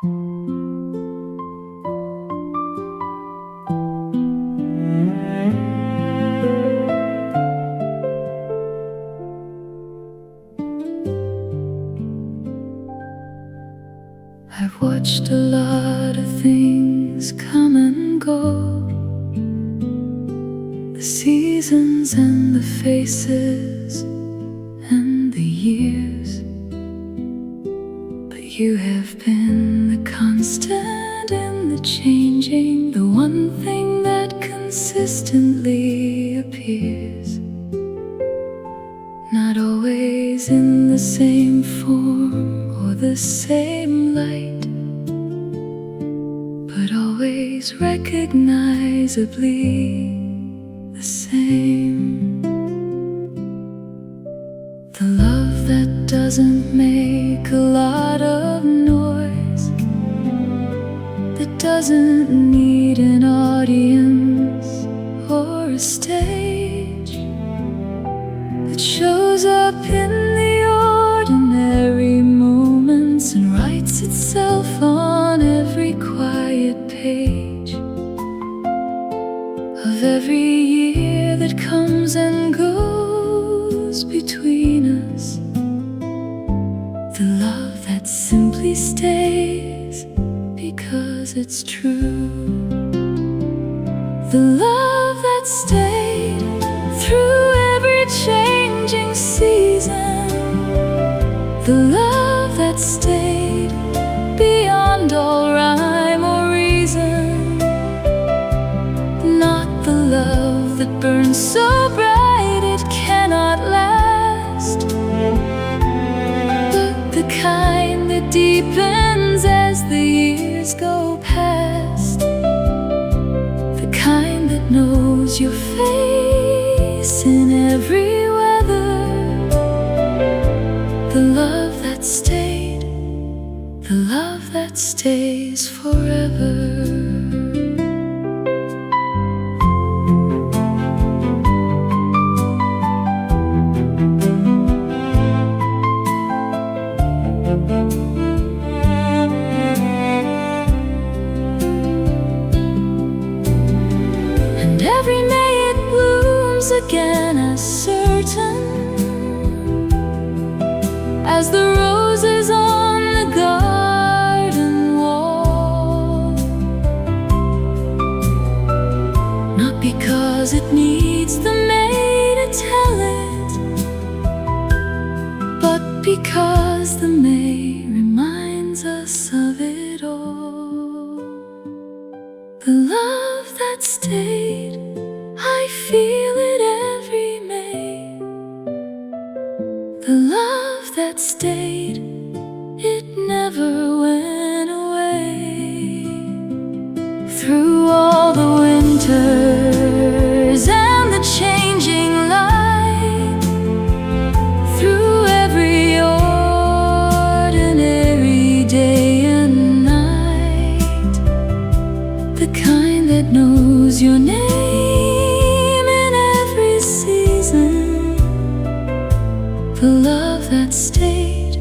I've watched a lot of things come and go, the seasons and the faces and the years, but you have been the constant in the changing, the one thing that consistently appears, not always in the same form or the same light, but always recognizably the same. The love that doesn't make a lot of noise, that doesn't need an audience or a stage, that shows up in the ordinary moments and writes itself on every quiet page of every year that comes and goes between us. The love that simply stays because it's true. The love that stayed through every changing season. The love that stayed beyond all rhyme or reason. Not the love that burns so bright it cannot last, but the kind that deepens as the years go past, the kind that knows your face in every weather. The love that stayed, the love that stays forever. And every May it blooms again as certain as the roses on the garden wall. Not because it needs the May to tell it, but because the May reminds us of it all. The love that stayed, I feel it every May. The love that stayed, it never went away. Through all the winters and the changing light, through every ordinary day and night, the kind that knows your name in every season. The love that stayed,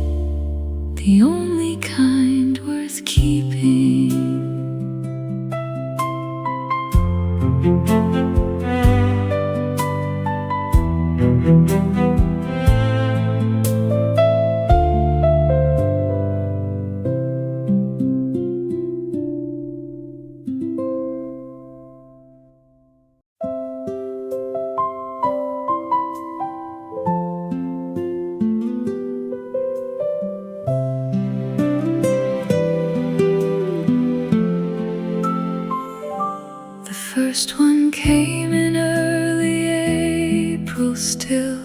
the only kind worth keeping. The first one came in early April still,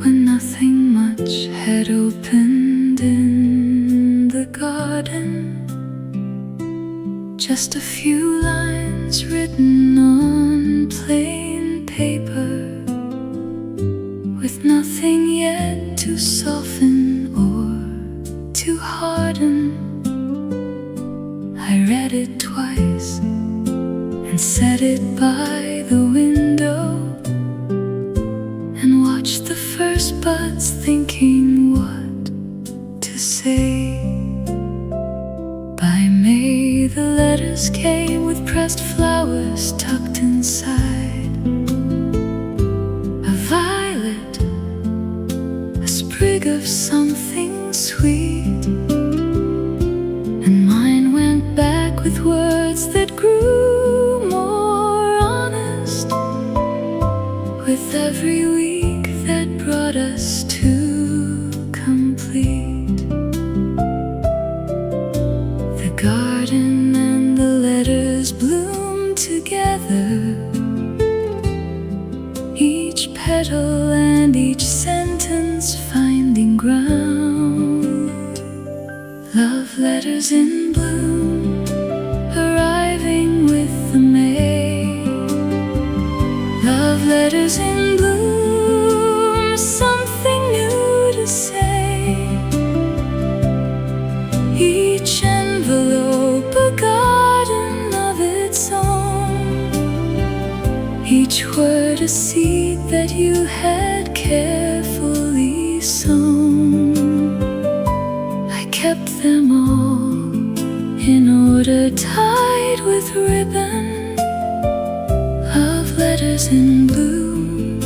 when nothing much had opened in the garden. Just a few lines written on plain paper, with nothing yet to soften or to harden. I read it twice and set it by the window, and watched the first buds thinking what to say. letters came with pressed flowers tucked inside. A violet, a sprig of something sweet, and mine went back with words that grew more honest with every week that brought us to complete. The garden and the letters bloomed together, each petal and each sentence finding ground. Love letters in bloom, arriving with the May. Love letters in bloom, something new to say. Each envelope a garden of its own, each word a seed that you had carefully sown. I kept them all in order, tied with ribbon. Love letters in bloom,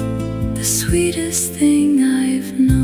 the sweetest thing I've known.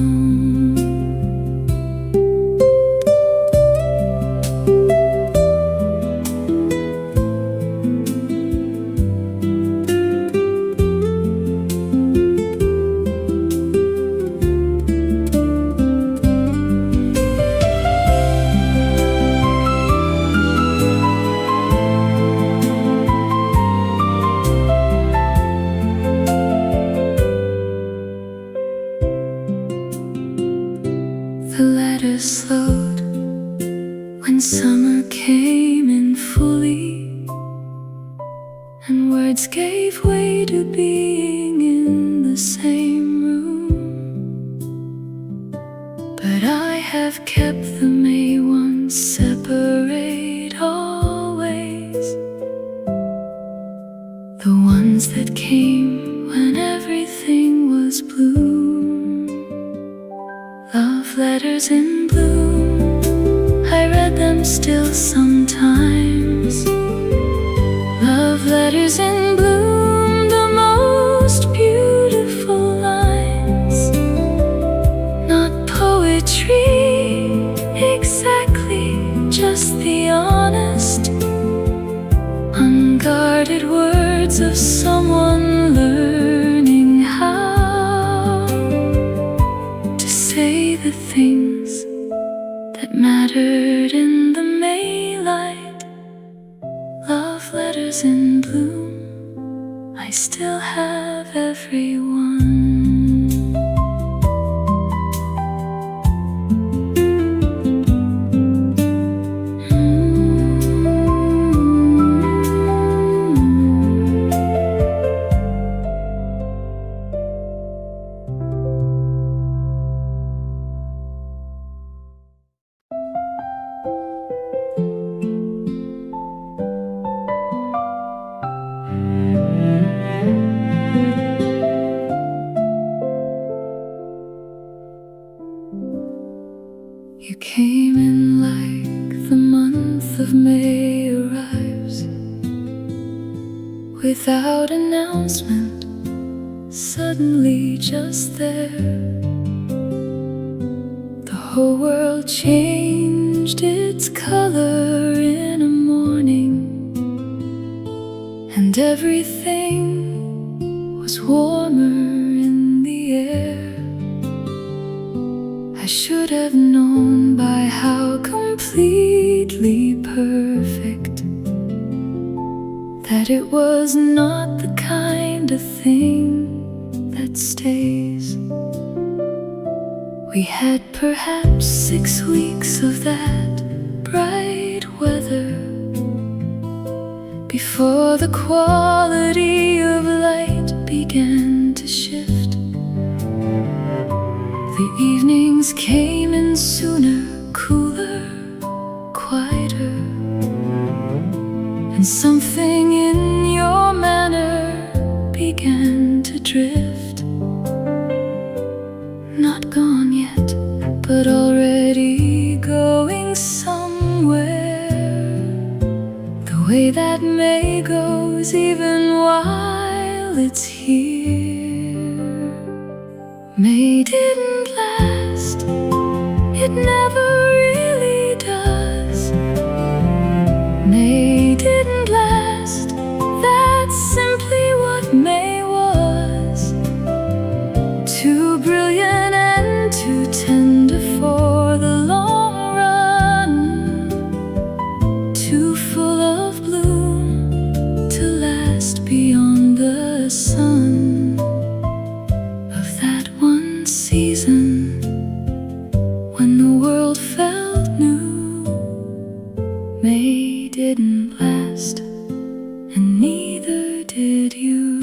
The letters slowed when summer came in fully, and words gave way to being in the same room. But I have kept the May ones separate always, the ones that came when everything was blue. Love letters in bloom, I read them still sometimes. Love letters in bloom, the most beautiful lines. Not poetry exactly, just the honest, unguarded words of someone learning how say the things that mattered in the May light. Love letters in bloom, I still have everyone. You came in like the month of May arrives, without announcement, suddenly just there. The whole world changed its color in a morning, and everything was warmer in the air. I should have known by how completely perfect that it was not the kind of thing that stays. We had perhaps 6 weeks of that bright weather before the quality of light began to shift. The evenings came in sooner, cooler, quieter, and something in your manner began to drift. Not gone yet, but already going somewhere. The way way that May goes even while it's here. May didn't last, it never really does. May didn't last, that's simply what May was. Too brilliant and too tender for the long run, too full of bloom to last beyond the sun of that one season when the world felt new. May didn't last, and neither did you.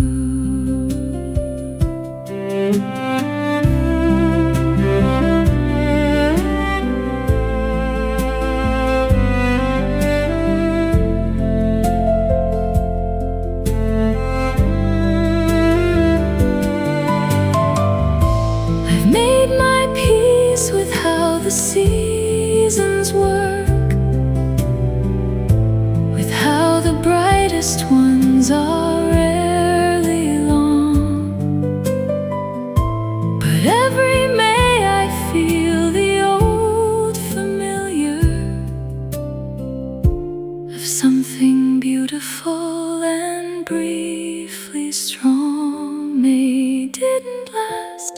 I've made my peace with how the seasons work, with how the brightest ones are rarely long. But every May I feel the old familiar of something beautiful and briefly strong. May didn't last,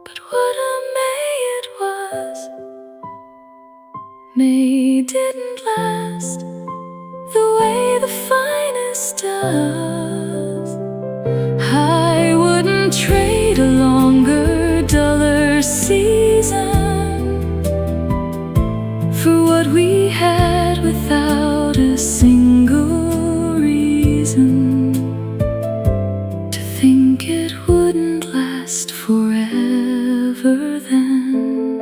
but what a May it was. May didn't last the way the finest does. I wouldn't trade a longer, duller season for what we had without a single reason to think it wouldn't last forever then.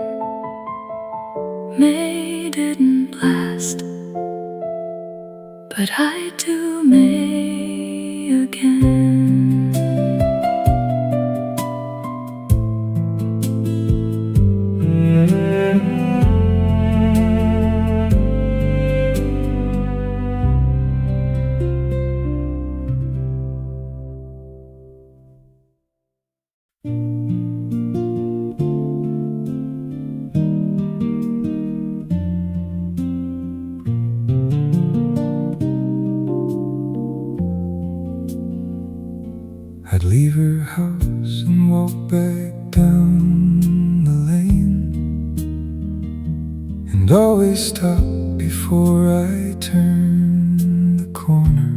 May didn't last, but I do May again. I'd leave her house and walk back down the lane, and always stop before I turn the corner.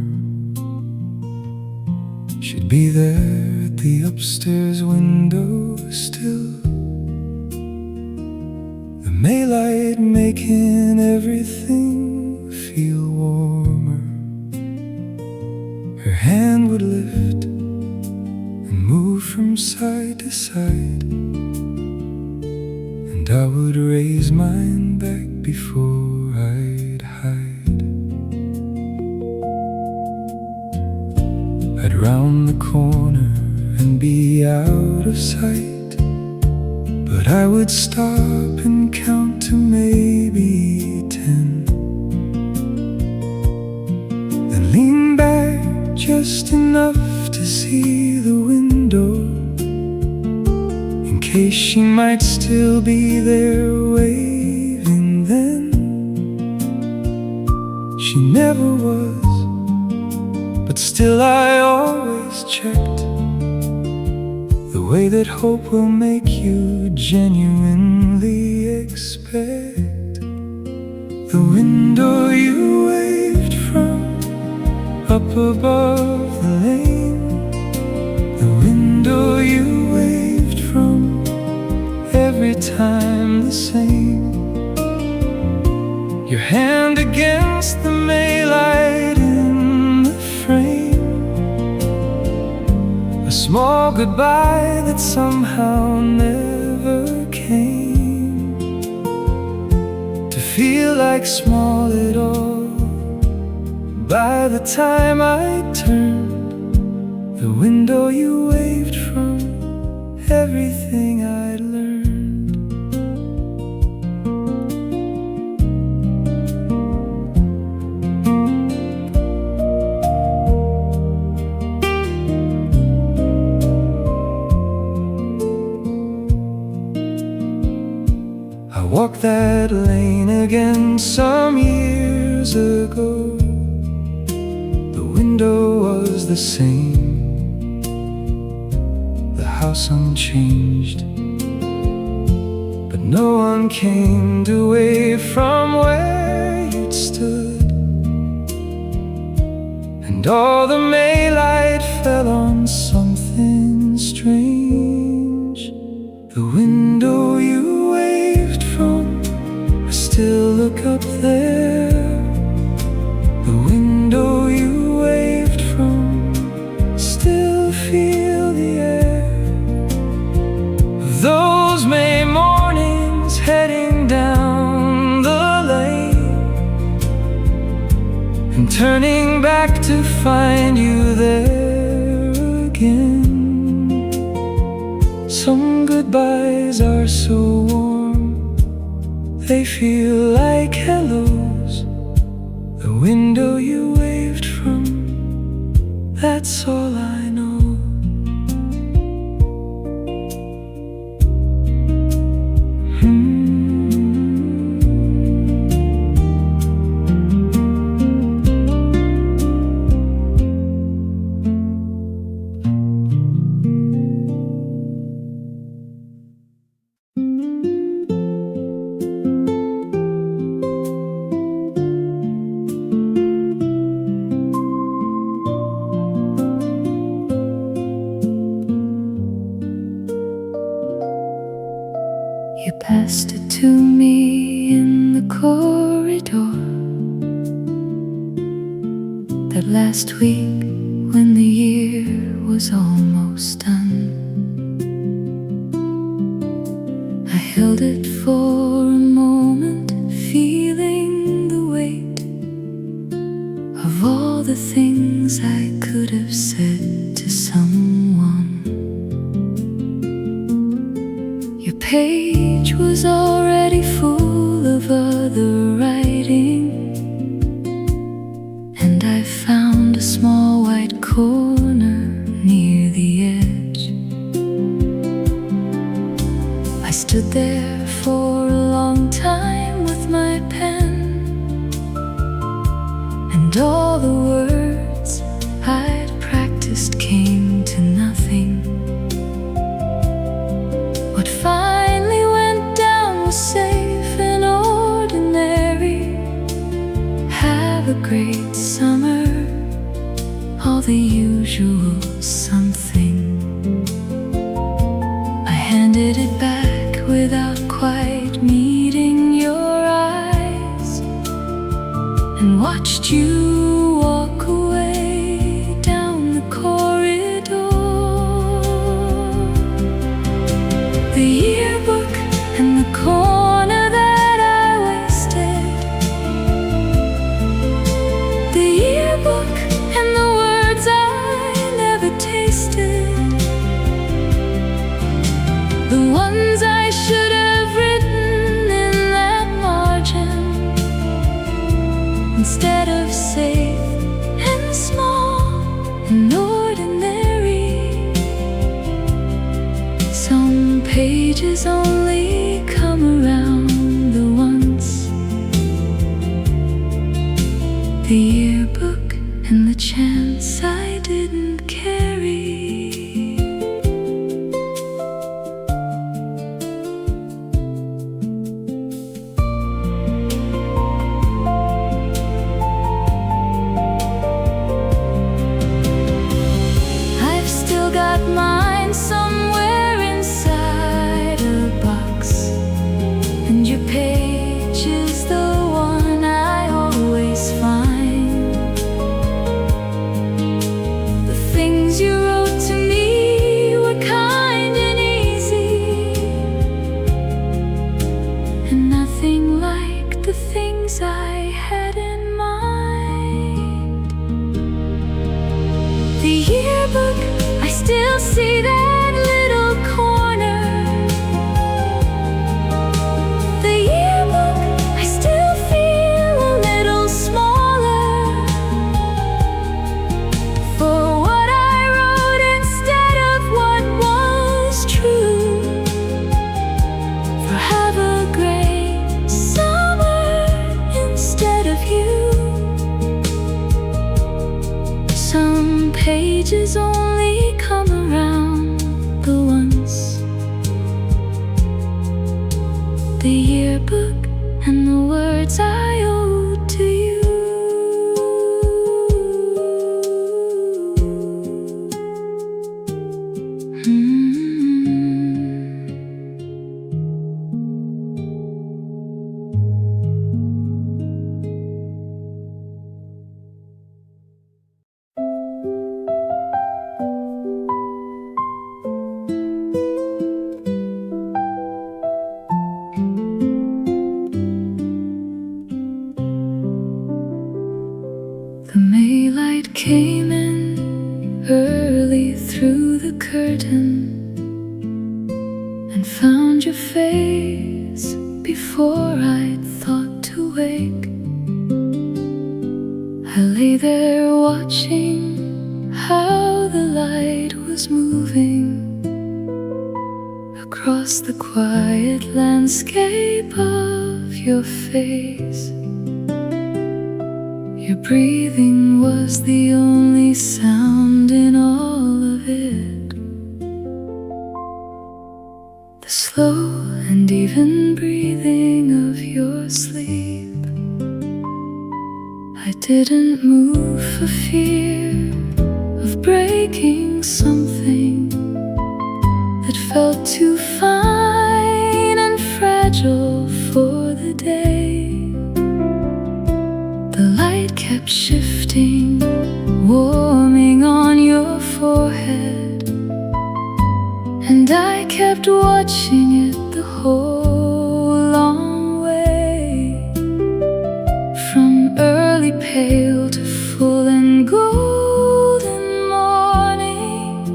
She'd be there at the upstairs window still, the May light making everything feel warmer. Her hand would lift and move from side to side, and I would raise mine back before I'd hide. I'd round the corner and be out of sight, but I would stop and count to maybe 10, then lean back just enough to see the window, in case she might still be there waving then. She never was, but still I always checked, the way that hope will make you genuinely expect. The window you waved from up above the lane, the window you waved from, every time the same. Your hand against the May light in the frame, a small goodbye that somehow never came to feel like small at all. By the time I turned, the window you waved from, everything I'd learned. walked that lane again some years ago. The window was the same, the house unchanged, but no one came to wave from where you'd stood. And all the Maylight fell on something strange. The window you waved from, I still look up there. The window you waved from, still feel the air. Those May mornings heading down the lane, and turning back to find you there again. Some goodbyes are so warm, they feel like hellos. The window you waved from, that's all I know. You passed it to me in the corridor that last week when the year was almost done. I held it for a moment, feeling the weight of all the things I could have said to someone. Your page was already full of other writing, and I found a small white corner near the edge. I stood there for a long time with my pen, and all the words I'd practiced came to nothing. What finally went down was safe and ordinary. Have a great summer, all the usual something. I handed it back without quite meeting your eyes, and watched you walk away down the corridor. The yearbook and the corner that I wasted. The yearbook and the words I never tasted. The ones I should have written in that margin, instead of safe and small and ordinary. Some pages only come around the once. The yearbook and the chance I didn't carry. I've still got mine somewhere inside a box, and your page is the one I always find. The things you wrote to me were kind and easy, and nothing like the things I had in mind. The yearbook, I still see that little corner. The yearbook, I still feel a little smaller for what I wrote instead of what was true. For have a great the yearbook and the words I owed to you. The May light came in early through the curtain and found your face before I'd thought to wake. I lay there watching how the light was moving across the quiet landscape of your face. Your breathing was the only sound in all of it. The slow and even breathing of your sleep. I didn't move for fear of breaking something that felt too fine and fragile for the day. The light kept shifting, warming on your forehead, and I kept watching it the whole long way, from early pale to full and golden morning,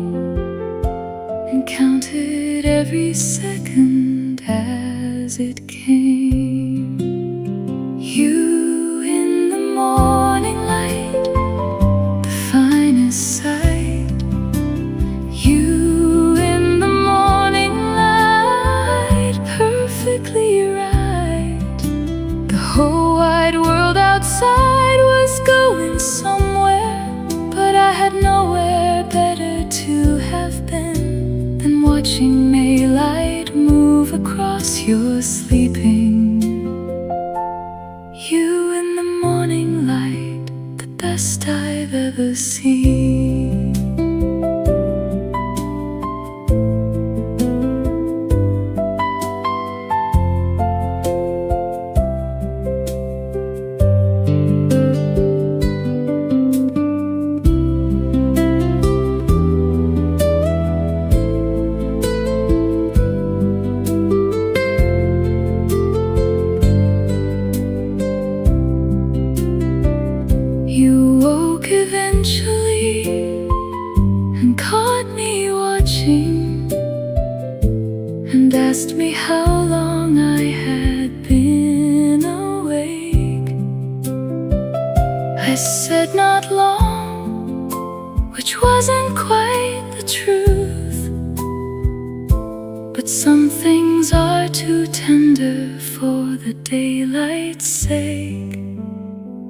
and counted every second as it came. You in the morning light, the finest sight. You in the morning light, perfectly right. The whole wide world outside was going somewhere, but I had nowhere better to have been than watching Maylight move across your sleeping. You in the morning light, the best I've ever seen. You woke eventually and caught me watching, and asked me how long I had been awake. I said not long, which wasn't quite the truth, but some things are too tender for the daylight's sake.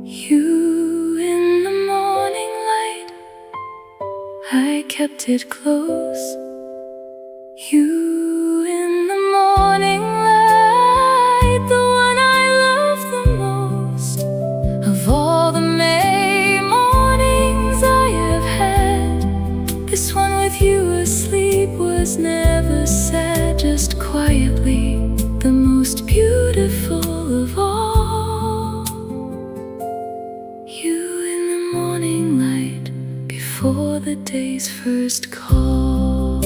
You in the morning light, I kept it close. You in the morning light, the one I love the most. Of all the May mornings I have had, this one with you asleep was never sad, just quietly the most beautiful of all. You in the morning light, before the day's first call.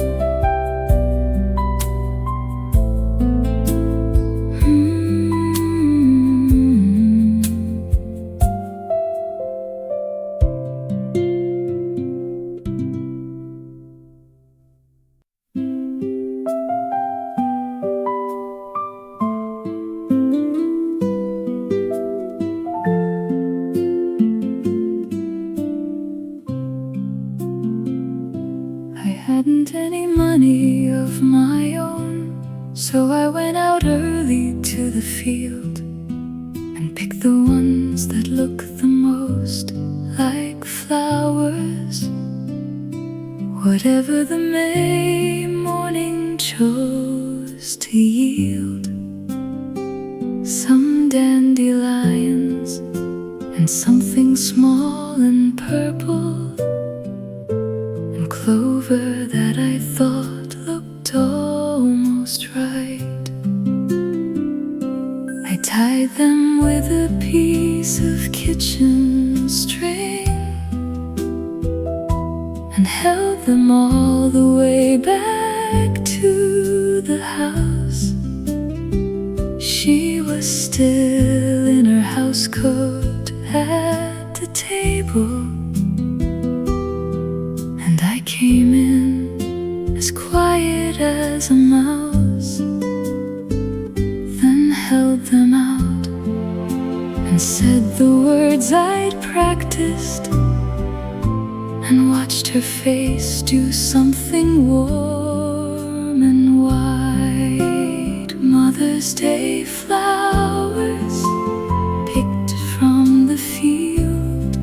Hadn't any money of my own, so I went out early to the field and picked the ones that look the most like flowers. Whatever the May morning chose to yield, some dandelions, and something small and purple, and clover that I thought looked almost right. I tied them with a piece of kitchen string and held them all the way back to the house. She was still in her housecoat at the table, and I came in as quiet as a mouse, then held them out and said the words I'd practiced, and watched her face do something warm and white. Mother's Day flowers picked from the field,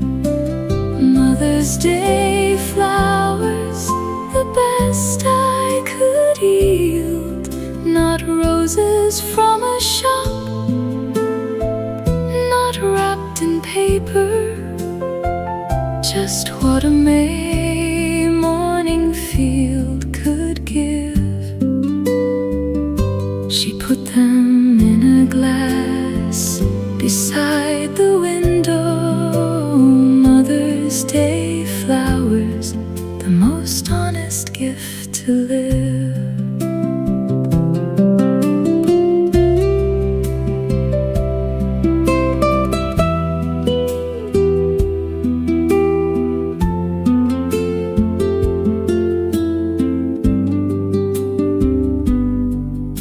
Mother's Day flowers, the best I could yield. Not roses from a shop, not wrapped in paper, just what a May morning field could give. She put them in a glass beside the window. Mother's Day flowers, the most honest gift to live.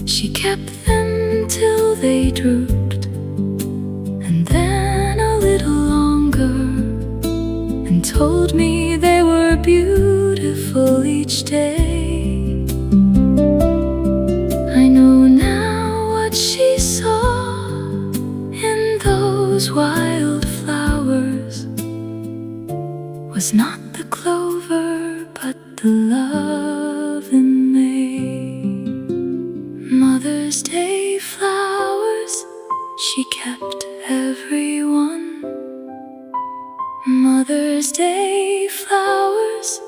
She kept them till they drooped, and then a little longer, and told me they were beautiful each day. I know now what she saw in those wild flowers was not the clover, but the love in May. Mother's Day flowers, she kept every one. Mother's Day flowers,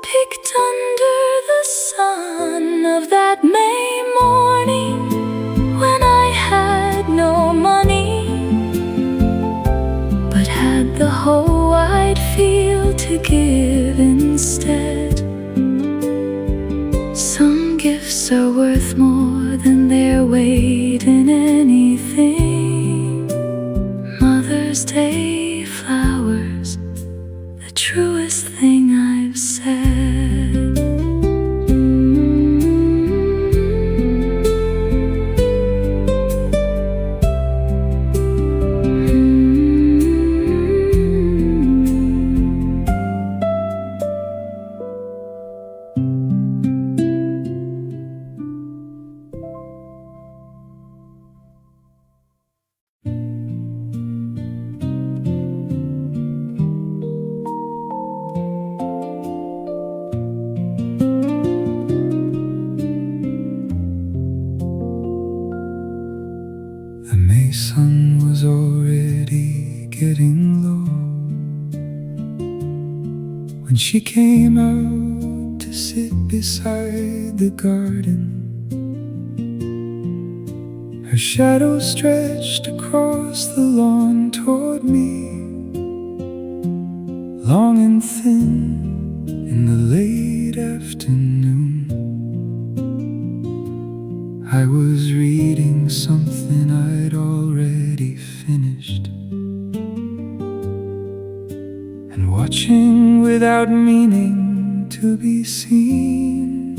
picked under the sun of that May morning when I had no money, but had the whole wide field to give instead. Some gifts are worth more than their weight in anything. Mother's Day flowers, the truest thing I've said. The May sun was already getting low when she came out to sit beside the garden. Her shadow stretched across the lawn toward me, long and thin in the late afternoon. I was reading something I'd already finished, and watching without meaning to be seen.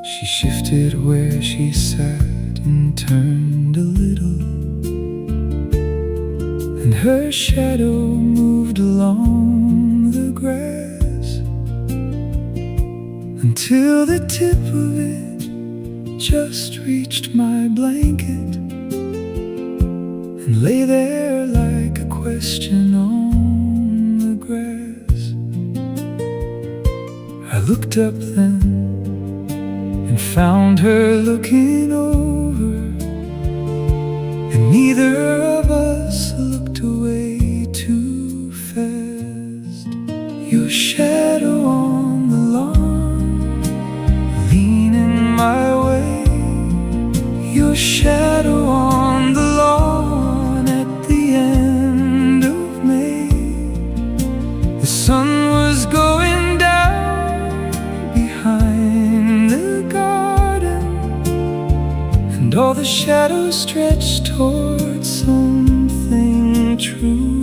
She shifted where she sat and turned a little, and her shadow moved along the grass until the tip of it just reached my blanket and lay there like a question on the grass. I looked up then and found her looking over shadow on the lawn at the end of May. The sun was going down behind the garden, and all the shadows stretched towards something true.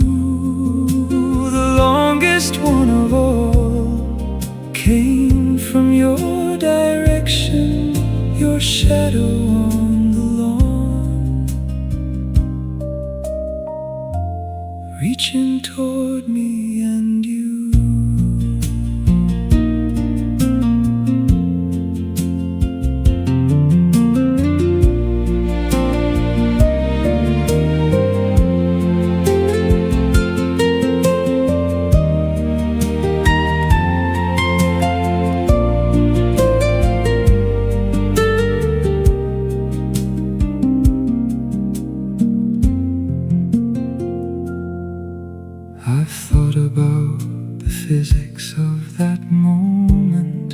The longest one of all came from your direction, your shadow on the lawn, reaching toward me and you. I've thought about the physics of that moment,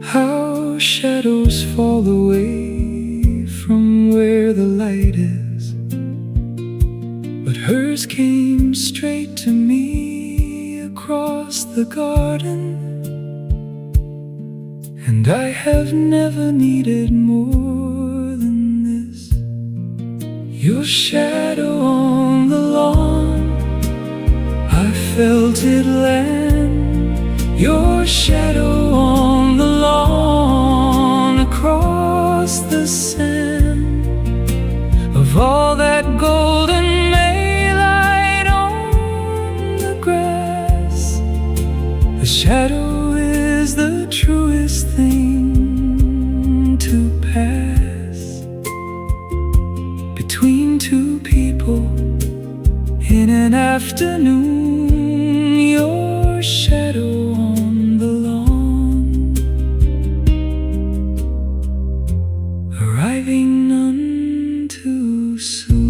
how shadows fall away from where the light is, but hers came straight to me across the garden, and I have never needed more than this. Your shadow on the lawn, I felt it land, your shadow on the lawn, across the sand of all that golden Maylight on the grass. The shadow is the truest thing to pass between two people in an afternoon. Your shadow on the lawn, arriving none too soon.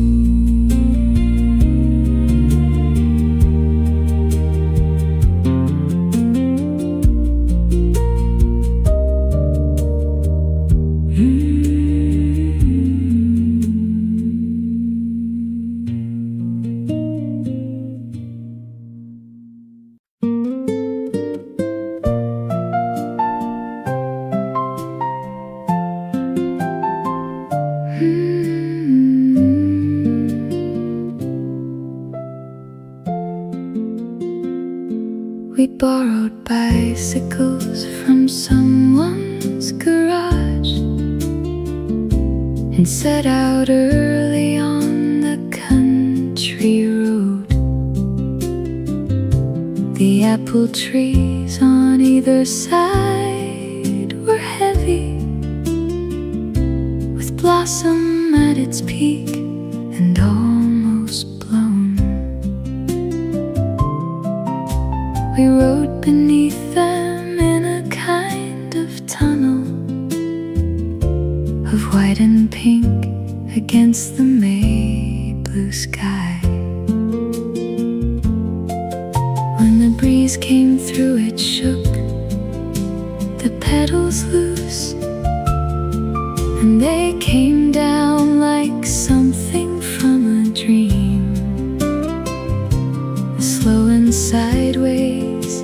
We borrowed bicycles from someone's garage and set out early on the country road. The apple trees on either side were heavy, with blossom at its peak and almost blown. We rode beneath them in a kind of tunnel of white and pink against the May blue sky. When the breeze came through, it shook the petals loose, and they came down like something from a dream, slow and sideways,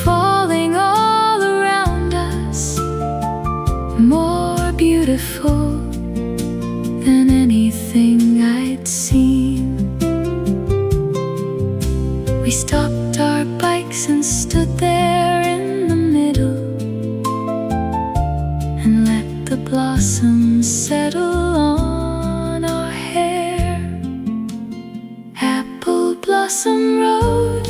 falling all around us, more beautiful than anything I'd seen. We stopped our bikes and stood there in the middle and let the blossoms settle on our hair. Apple Blossom Road,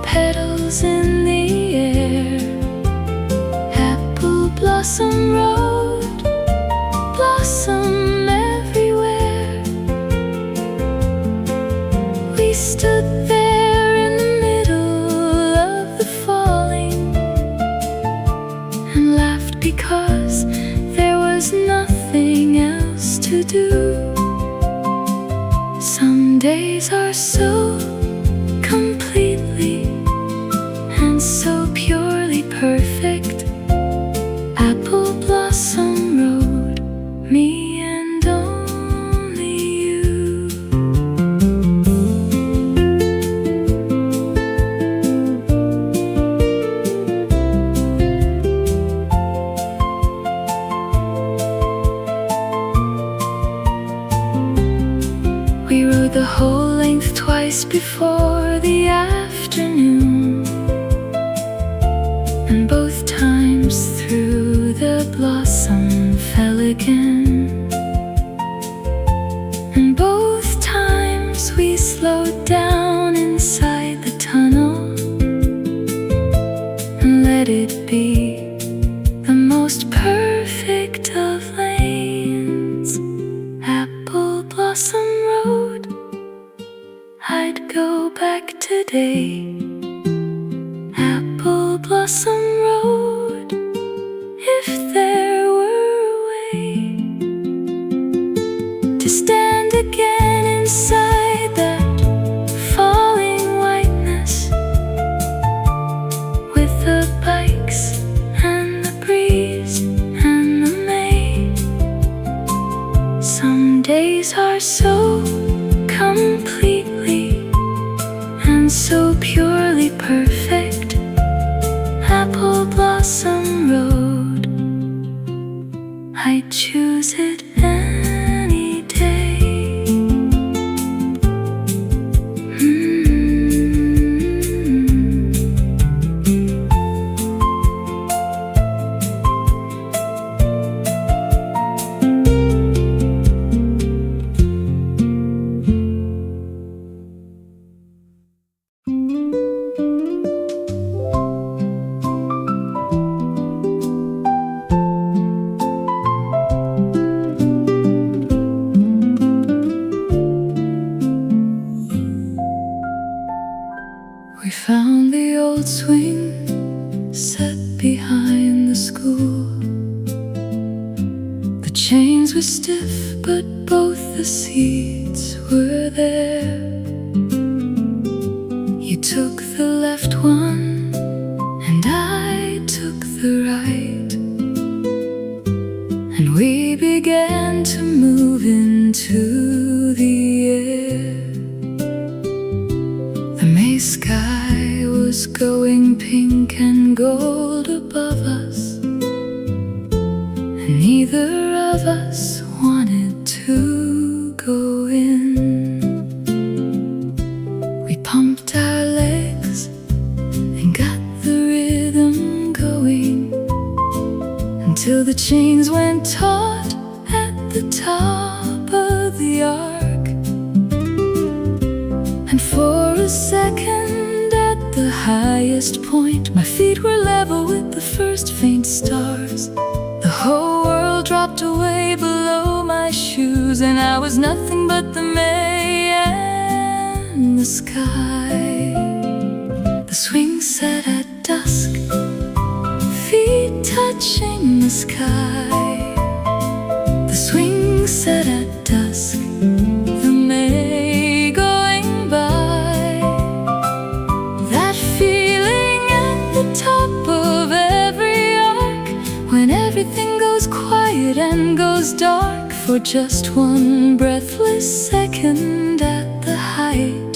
petals in the air. Apple Blossom Road, blossom everywhere. We stood there in the middle of the falling and laughed because there was nothing else to do. Some days are so completely and so purely perfect. Apple Blossom Road, me the whole length twice before the afternoon, and both times through the blossom fell again, and both times we slowed down inside the tunnel and let it be the most perfect of lanes. Apple Blossom Road, I'd go back today. Apple Blossom Road, if there were a way to stand again inside that falling whiteness, with the bikes and the breeze and the May. Some days are so completely and so purely perfect. Apple Blossom Road, I'd choose it any day. We found the old swing set behind the school. The chains were stiff, but both the seats were there. You took the left one, and I took the right, and we began to move into the air. The May sky was going pink and gold above us, and neither of us wanted to go in. We pumped our legs and got the rhythm going until the chains went taut at the top of the arc. And for a second at the highest point, my feet were level with the first faint stars. The whole world dropped away below my shoes, and I was nothing but the May and the sky. The swing set at dusk, feet touching the sky. The swing set at dusk, the May going by. That feeling at the top of every arc, when everything goes quiet and goes dark for just one breathless second at the height.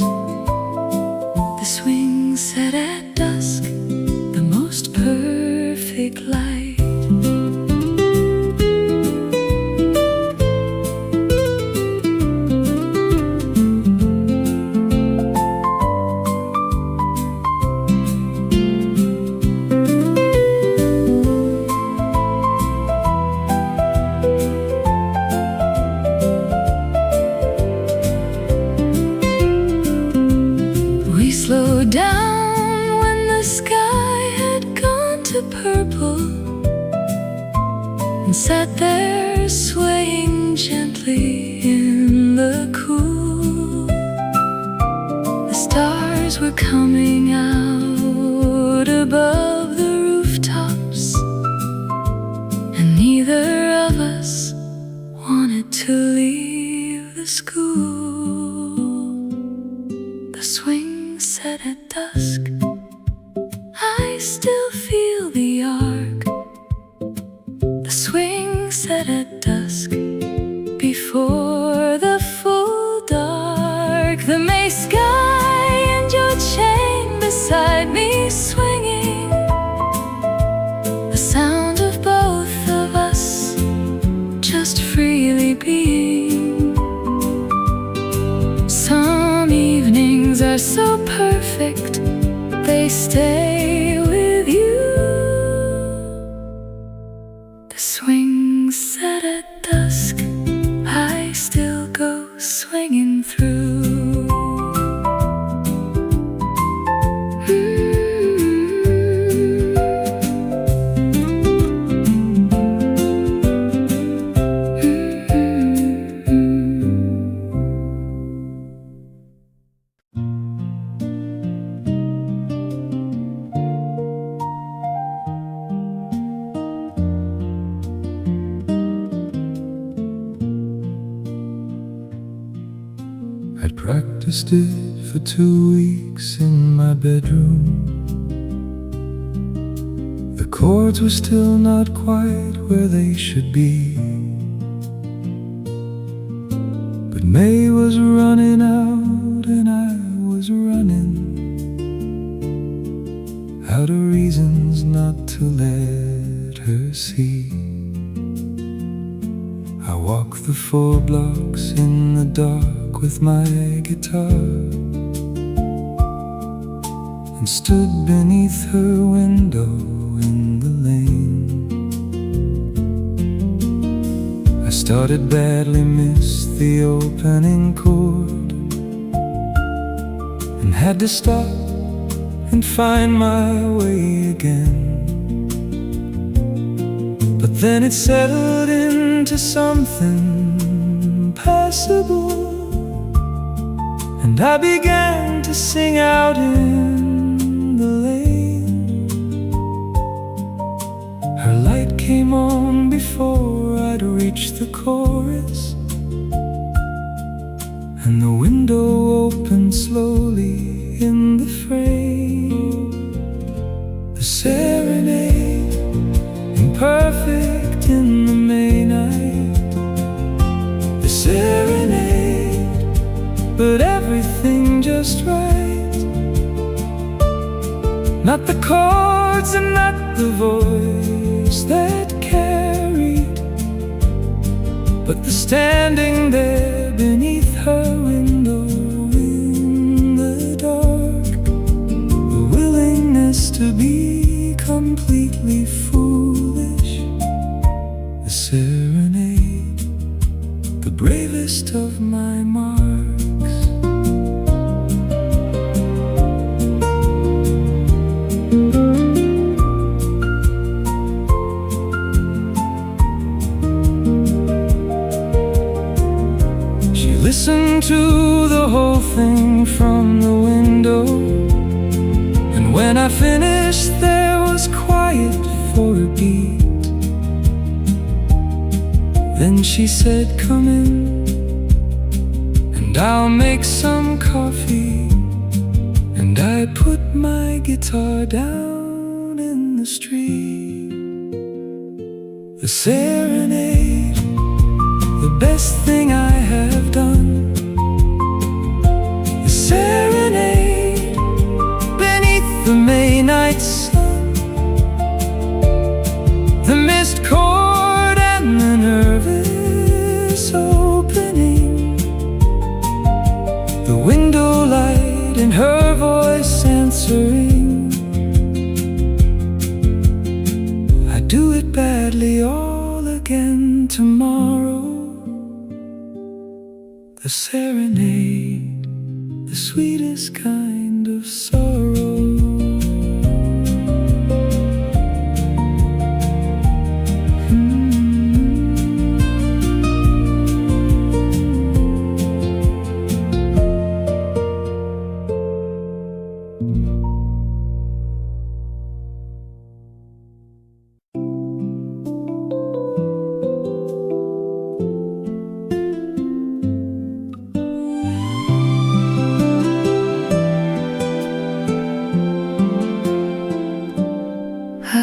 The swing set at dusk, the most perfect light. We slowed down when the sky had gone to purple, and sat there swaying gently in the cool. The stars were coming out above the rooftops, and neither of us wanted to leave the school. The swing set at dusk, I still feel the arc. The swing set at dusk, before the full dark. The May sky and your chain beside me swinging, the sound of both of us just freely being. Some are so perfect, they stay with you. The swing set at dusk, I still go swinging through. I'd practiced it for 2 weeks in my bedroom. The chords were still not quite where they should be, but May was running out and I was running out of reasons not to let her see. I walked the 4 blocks in the dark with my guitar and stood beneath her window in the lane. I started badly, missed the opening chord, and had to stop and find my way again. But then it settled into something passable, and I began to sing out in the lane. Her light came on before I'd reached the chorus, and the window opened slowly in the frame. The serenade, imperfect in the May night. The serenade, but everything just right. Not the chords and not the voice that carried, but the standing there beneath her window in the dark. The willingness to be completely foolish. The serenade, the bravest of my marks. She listened to the whole thing from the window, and when I finished there was quiet for a beat. Then she said, "Come in, and I'll make some coffee." And I put my guitar down in the street. The serenade, the best thing I have done. The serenade, beneath the May night sun. The missed chord and the nervous opening. The window light and her voice answering. I do it badly all again tomorrow. The serenade, the sweetest kind of sorrow.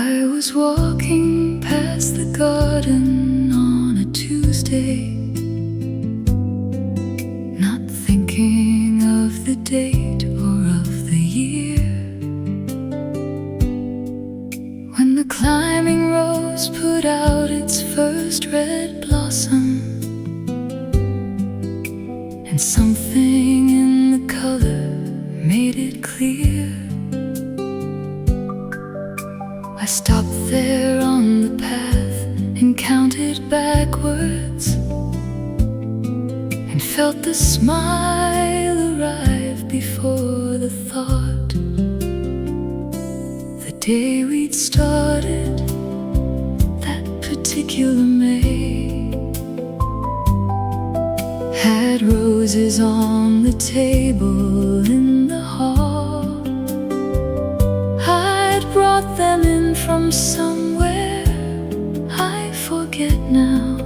I was walking past the garden on a Tuesday, not thinking of the date or of the year, when the climbing rose put out its first red blossom, and something in the color made it clear. I stopped there on the path and counted backwards, and felt the smile arrive before the thought. The day we'd started, that particular May, had roses on the table in the hall. I'd brought them in from somewhere, I forget now,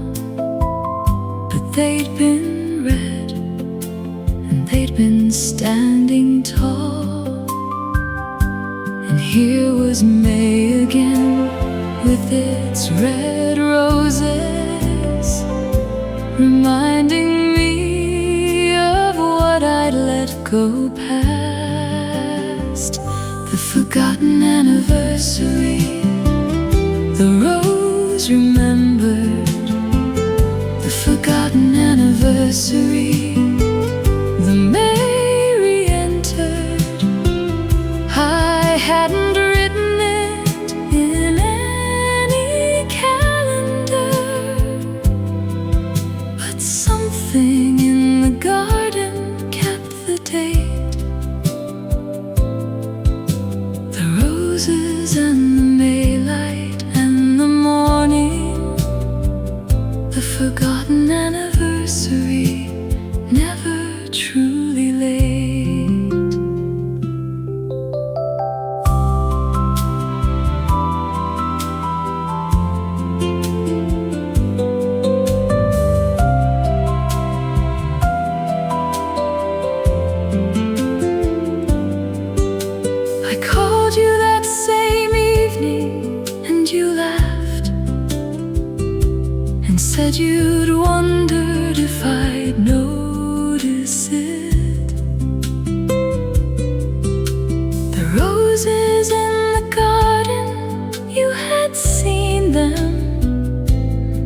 but they'd been red, and they'd been standing tall. And here was May again, with its red roses, reminding me of what I'd let go past. The forgotten anniversary, the rose remembered. The forgotten anniversary, the May re-entered. I hadn't written it in any calendar, but something in the garden kept the date. The roses and the Maylight and the morning, the forgotten anniversary, never truly late. I called you that same evening, and you laughed and said you'd wondered if I'd notice it. The roses in the garden, you had seen them,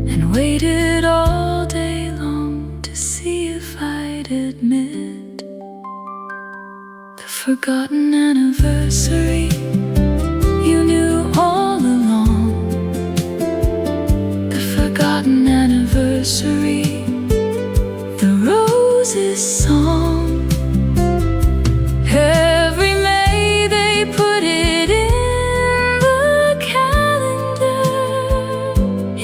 and waited all day long to see if I'd admit. The forgotten anniversary, you knew all along. The forgotten anniversary, the rose's song. Every May they put it in the calendar,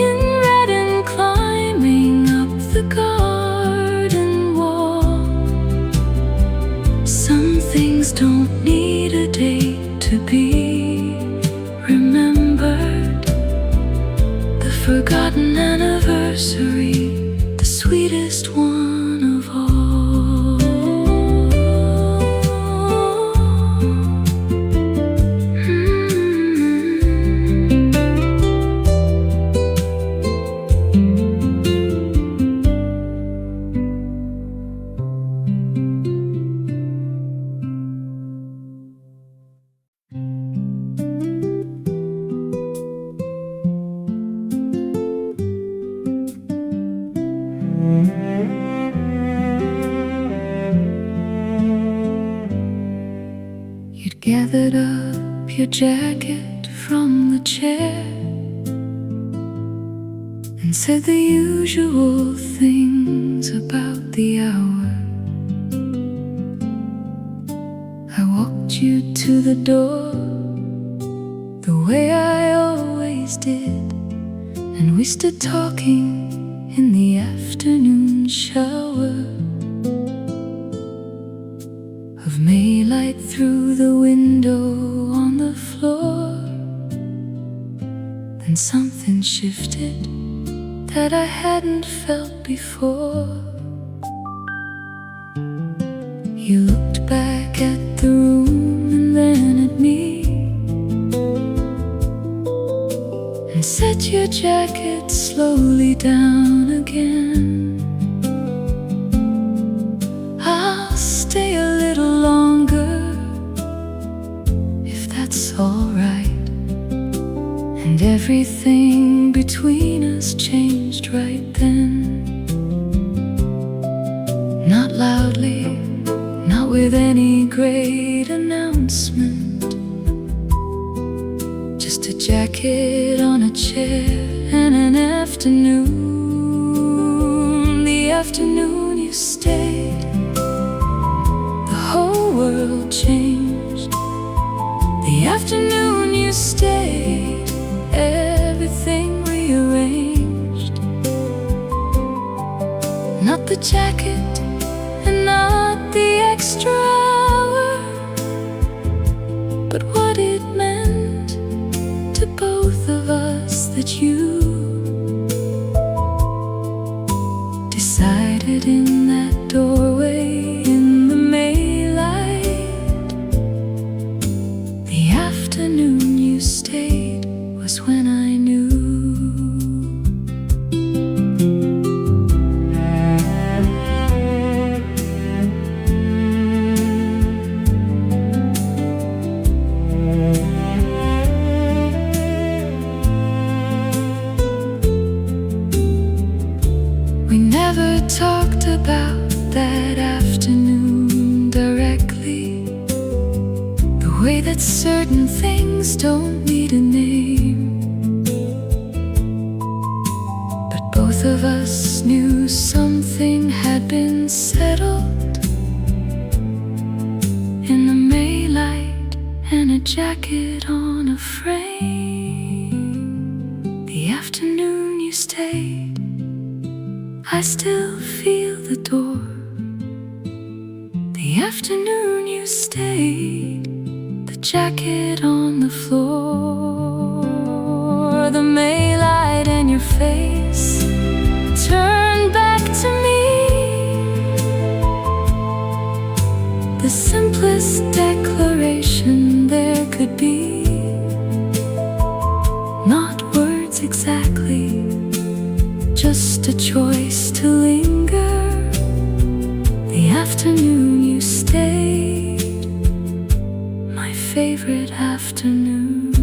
in red and climbing up the garden wall. Some things don't need a date to be remembered. The forgotten anniversary, the sweetest one of all. You'd gathered up your jacket from the chair and said the usual things about the hour. I walked you to the door the way I always did, and we stood talking in the afternoon shower. Of Maylight through the window on the floor. Then something shifted that I hadn't felt before. You looked back at the room and then at me, and set your jacket slowly down again. I'll stay a little longer, if that's alright. And everything between us changed right then. Not loudly, not with any great announcement. Just a jacket on a chair and an afternoon. The afternoon you stayed, the whole world changed. The afternoon you stayed, everything rearranged. Not the jacket and not the extra hour, but what it meant to both of us that you decided in that doorway in the Maylight. The afternoon you stayed was when I knew. Talked about that afternoon directly, the way that certain things don't need a name. But both of us knew something had been settled in the Maylight and a jacket on a frame. The afternoon you stayed, I still feel the door. The afternoon you stayed, the jacket on the floor. The Maylight and your face turned back to me, the simplest declaration there could be. Not words exactly, just a choice to linger. The afternoon you stayed, my favorite afternoon.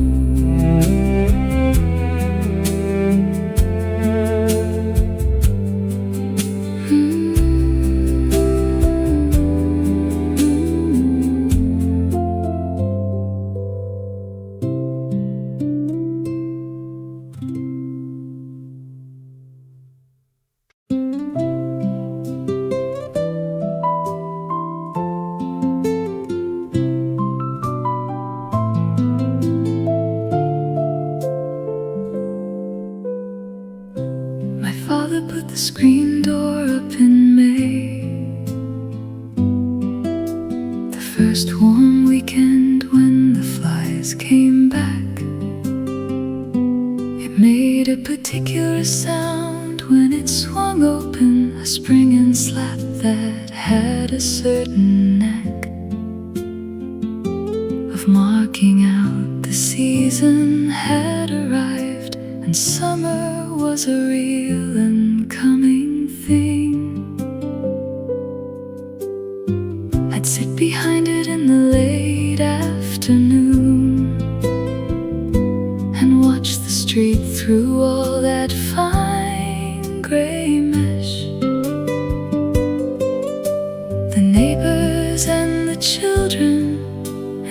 Put the screen door up in May, the first warm weekend when the flies came back. It made a particular sound when it swung open, a spring and slap that had a certain knack of marking out the season had arrived, and summer was a real and coming thing. I'd sit behind it in the late afternoon and watch the street through all that fine gray mesh. The neighbors and the children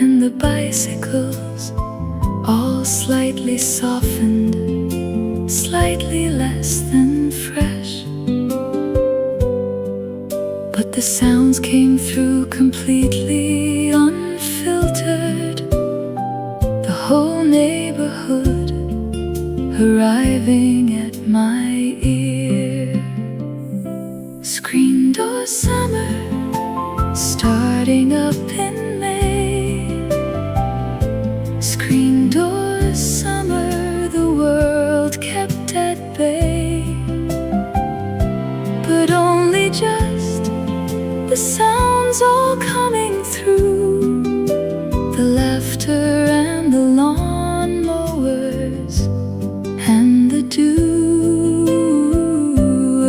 and the bicycles, all slightly softened, slightly less than fresh. But the sounds came through completely unfiltered, the whole neighborhood arriving at my ear. Screen door summer, starting up in May. Screen door summer, the world kept at bay, but only just the sounds all coming through, the laughter and the lawn mowers and the dew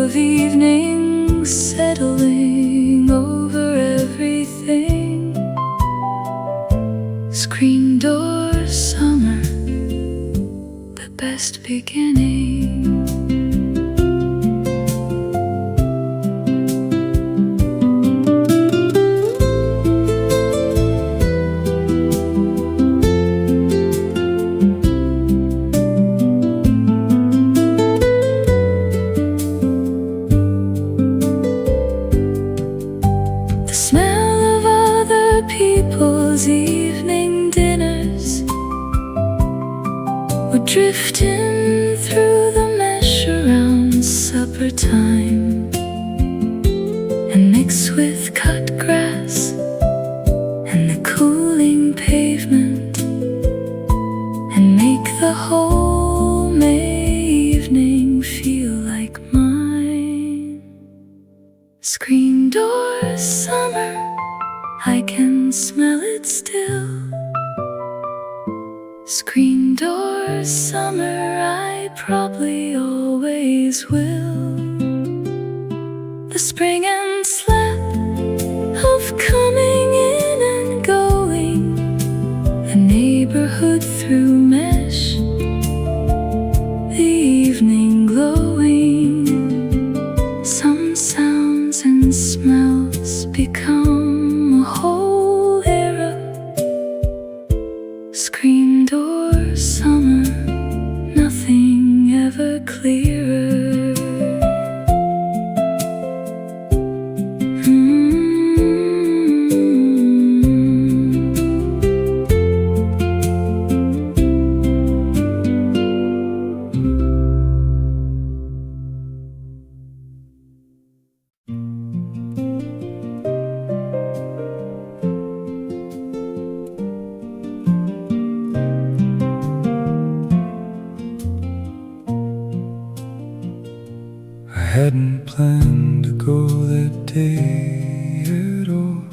of evening settling over everything. Screen door summer, the best beginning. drifting through the mesh around supper time, and mix with cut grass and the cooling pavement, and make the whole May evening feel like mine. Screen door summer, I can smell it still. Screen door summer, I probably always will. The spring and slap of coming in and going, the neighborhood through mesh, the evening glowing. Some sounds and smells become a whole era. Screen door summer, nothing ever clearer. I hadn't planned to go that day at all.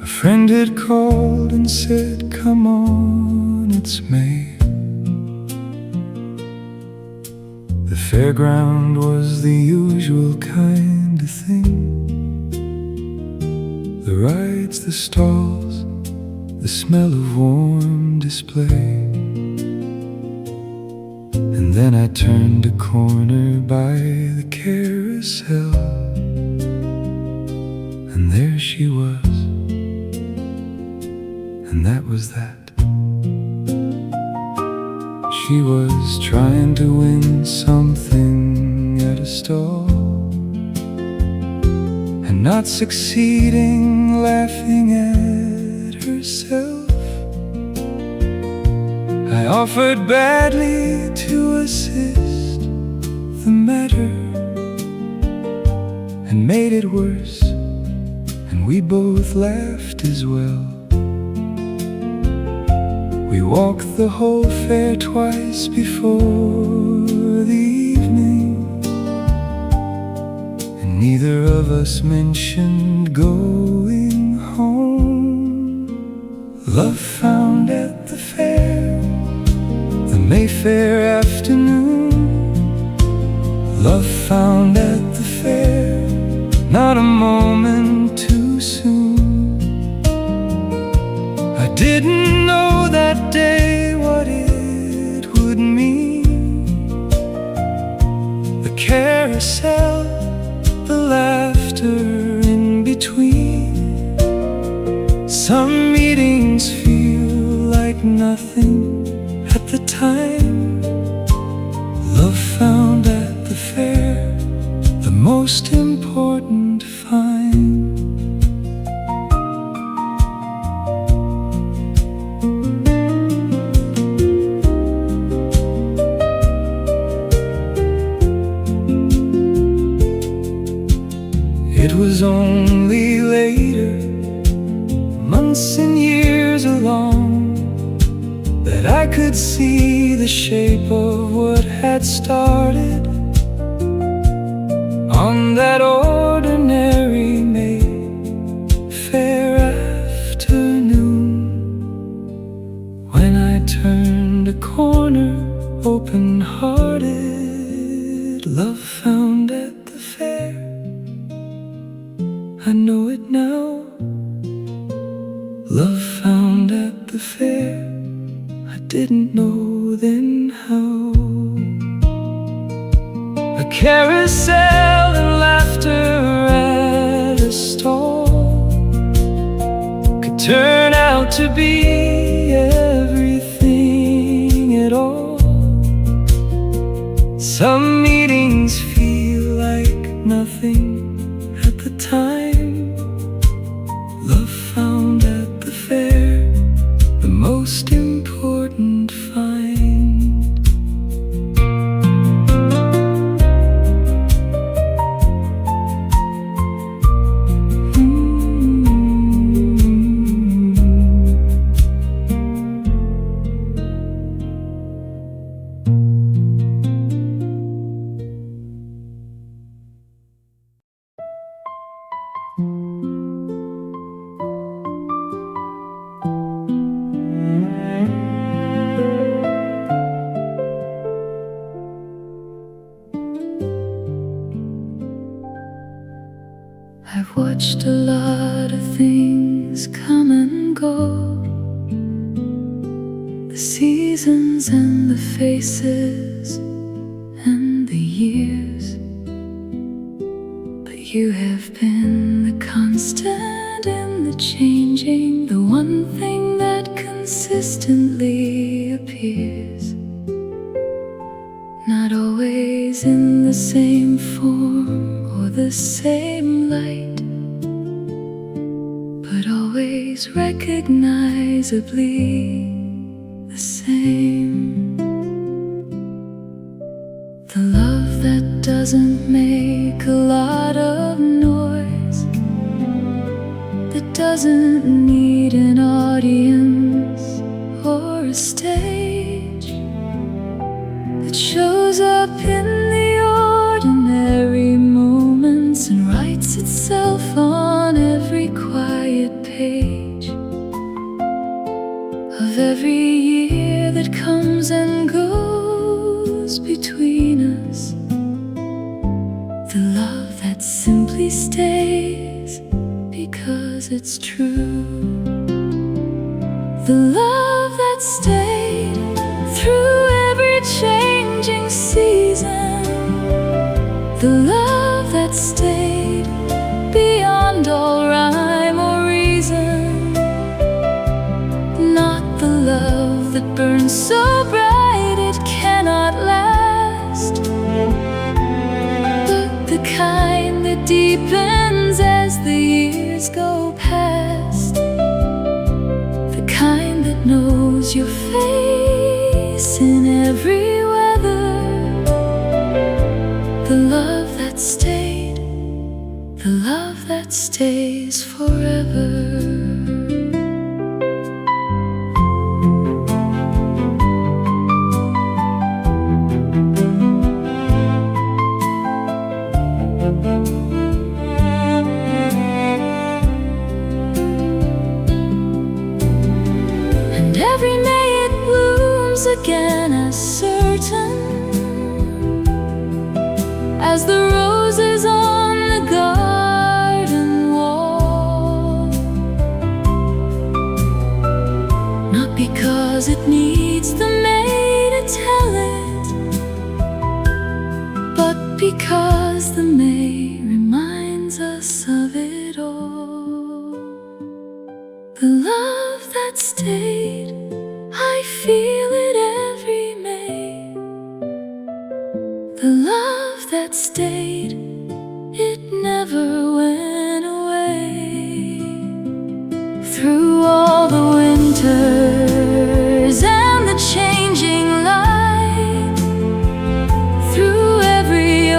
A friend had called and said, come on, it's May. The fairground was the usual kind of thing. The rides, the stalls, the smell of warm display. And then I turned a corner by the carousel, and there she was, and that was that. She was trying to win something at a stall, and not succeeding, laughing at herself. I offered badly to assist the matter, and made it worse, and we both laughed as well. We walked the whole fair twice before the evening, and neither of us mentioned going home. Love found at the fair, the Mayfair afternoon. Love found at the fair, not a moment too soon. I didn't know that day what it would mean. The carousel, the laughter in between. Some meetings feel like nothing at the time. Love found at the fair, the most important find. It was only later, months and years along, that I could see the shape of what had started on that ordinary Mayfair afternoon. When I turned a corner, open-hearted, love found at the fair. I know it now. Love found at the fair, I didn't know then how. A carousel and laughter at a stall could turn out to be everything at all. Some meetings feel like nothing at the time. I've watched a lot of things come and go, the seasons and the faces and the years, but you have been the constant in the changing, the one thing that consistently appears, not always in the same form or the same light, but always recognizably the same. The love that doesn't make a lot of noise, that doesn't need an audience or a stage, that shows up in the ordinary moments and writes itself on every quiet page of every year that comes and goes between us. The love that simply stays because it's true. The love that stayed through every changing season. The love that stayed beyond all rhyme or reason. Not the love that burns so bright it cannot last, but the kind that deepens as the years go past, the kind that knows your face in every weather. The love that stayed, the love that stays forever. And every May it blooms again as certain as the roses on the garden wall. Not because it needs the May to tell it, but because the May reminds us of it all. The love that stayed, I feel it every May. The love that stayed, it never went away. Through all the winters and the changing light, through every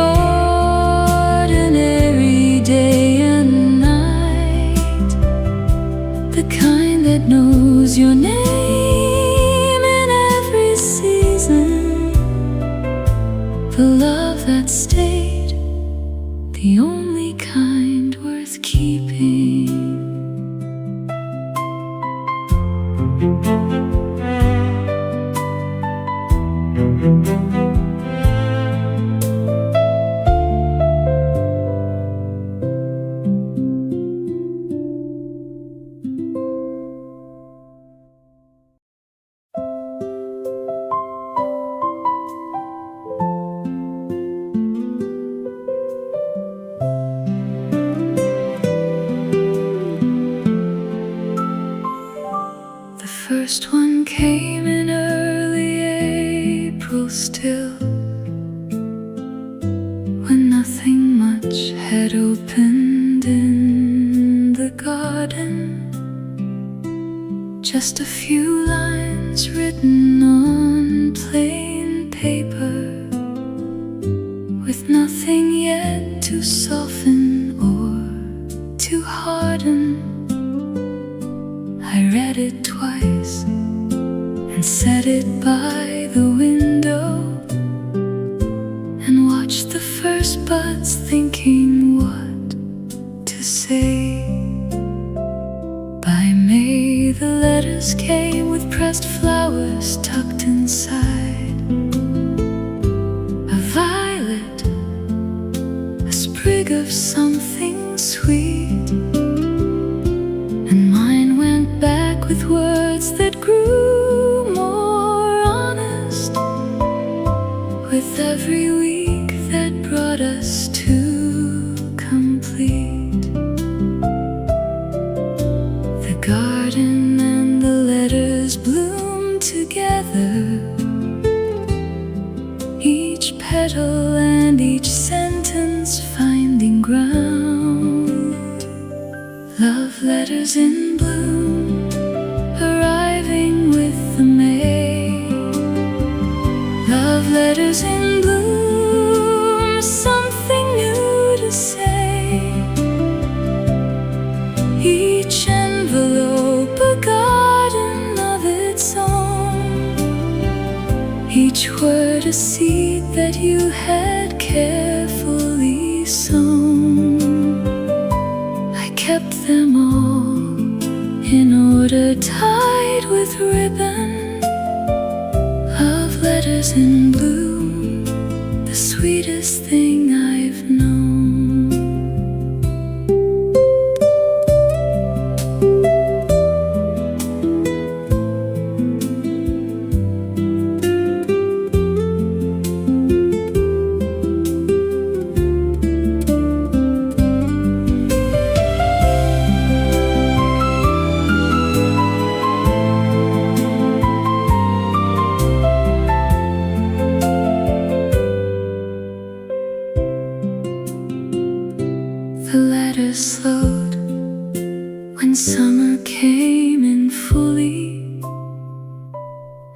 ordinary day and night, the kind that knows your name in every season. The love that stayed, the only kind worth keeping. The first one came in early April still, when nothing much had opened in the garden. Just a few lines written on plain paper, with nothing yet to soften or to harden. I read it twice and set it by the window, and watched the first buds thinking what to to say. By May the letters came with pressed flowers tucked inside. A violet, a sprig of something sweet, and mine went back with words that grew more honest with every week that brought us to complete. The garden and the letters bloomed together, each petal and each sentence finding ground. Love letters in bloom, arriving with the May. Love letters in bloom, something new to say. Each envelope a garden of its own, each word a seed that you had carefully sown. I kept them all in order, tied with ribbon. Love letters in bloom, the sweetest thing I've known. The letters slowed when summer came in fully,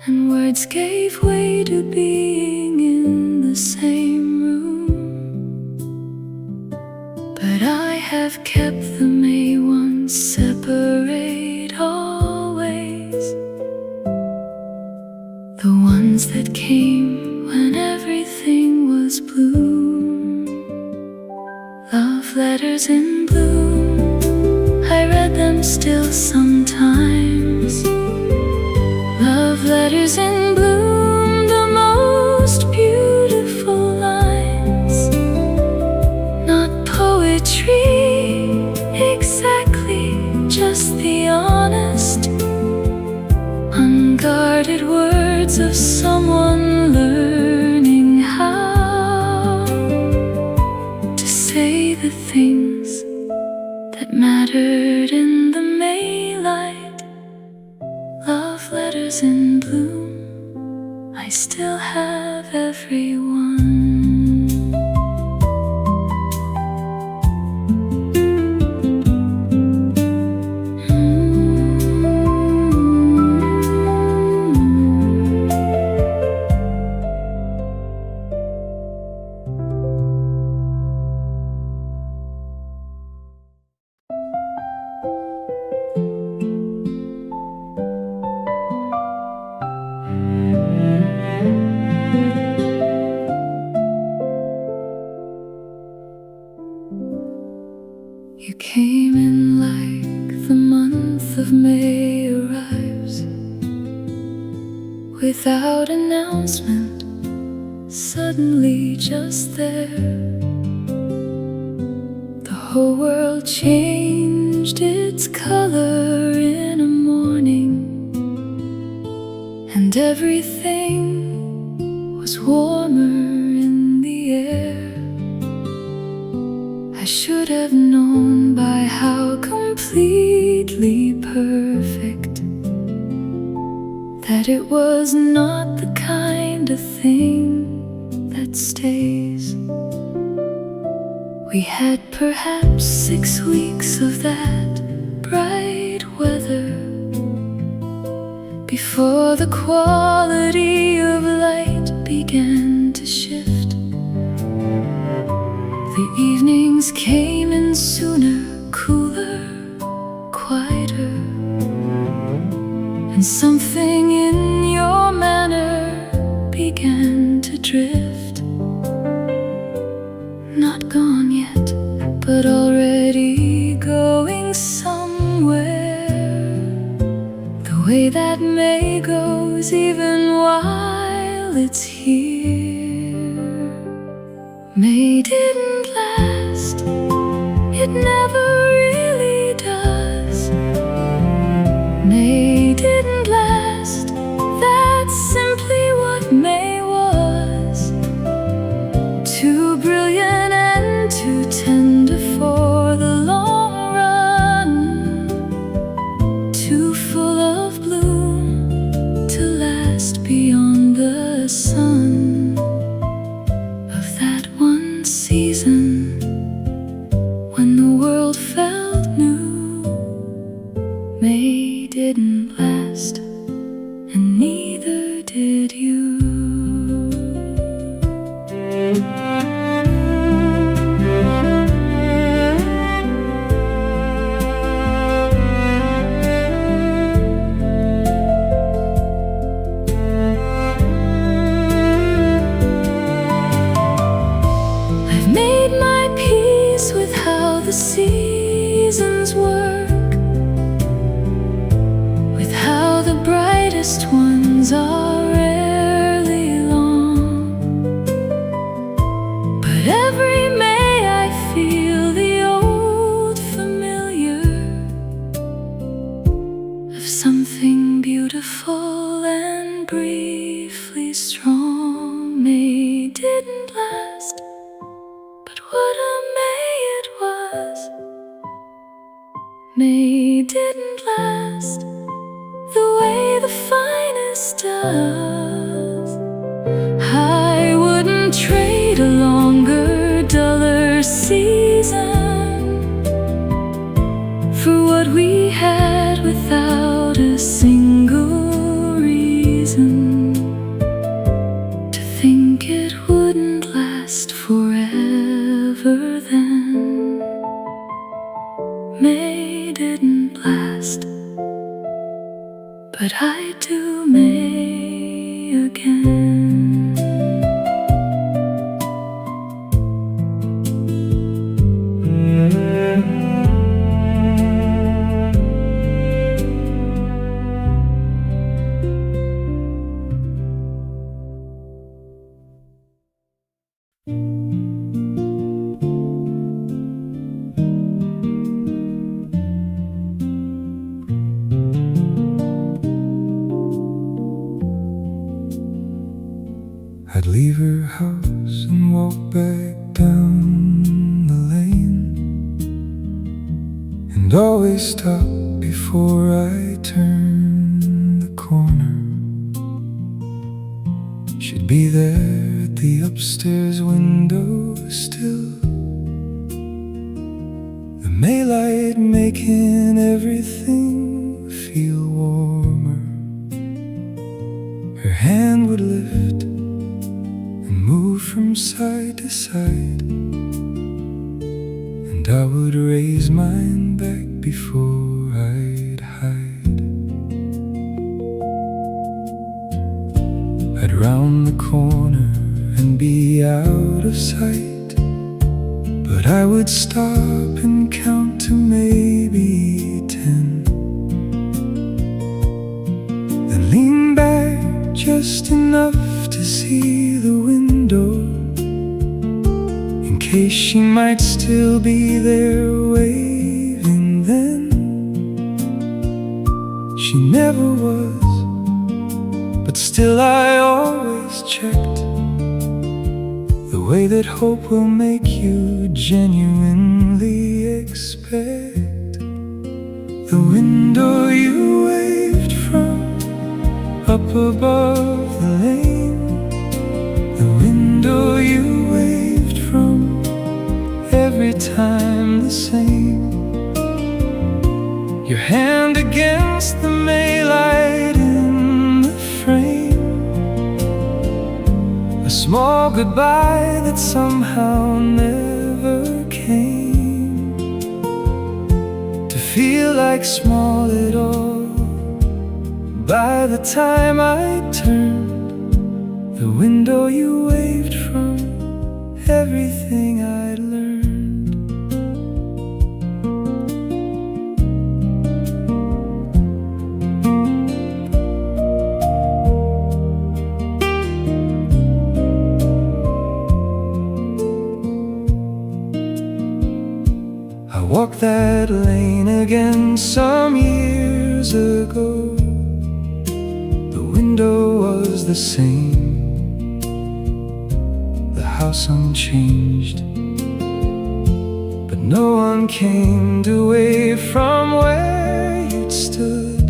and words gave way to being in the same room. But I have kept the May ones separate always, the ones that came when everything was blue. Love letters in bloom, I read them still sometimes. Love letters in bloom, the most beautiful lines. Not poetry exactly, just the honest, unguarded words of someone learning how say the things that mattered in the May light. Love letters in bloom, I still have everyone. You came in like the month of May arrives, without announcement, suddenly just there. The whole world changed its color in a morning, and everything was warmer in the air. I should have known by how completely perfect that it was not the kind of thing that stays. We had perhaps 6 weeks of that bright weather before the quality of light began to shift. The evenings came in sooner, cooler, quieter, and something in your manner began to drift. Not gone yet, but already way that May goes even while it's here. May didn't last, it never really does. May didn't last, that's simply what May was. Too brilliant and too tender for the long run, too full of bloom to last beyond the sun of that one season when the world felt new. May didn't last, and neither did you. I've made my peace with how the seasons work, with how the brightest ones are rarely long. But every May I feel the old familiar of something beautiful and briefly strong. May didn't last, but what a May it was. May didn't last the way the finest does. I wouldn't trade a longer, duller season for what we had without a single reason to think it wouldn't last forever then. May didn't last, but I do May again. I'd leave her house and walk back down the lane, and always stop before I turn the corner. She'd be there at the upstairs window still, the May light making everything feel warmer. Her hand would lift and move from side to side, and I would raise mine back before I'd hide. I'd round the corner and be out of sight, but I would stop and count to maybe 10, then lean back just enough to see the window, in case she might still be there waving then. She never was, but still I always checked, the way that hope will make you genuinely expect. The window you waved from up above the lane, the window you waved from, every time the same. Your hand against the May light in the frame, a small goodbye that somehow never came to feel like small at all. By the time I turned, the window you waved from, everything I'd learned. walked that lane again some years ago. The window was the same, the house unchanged, but no one came to wave from where you'd stood.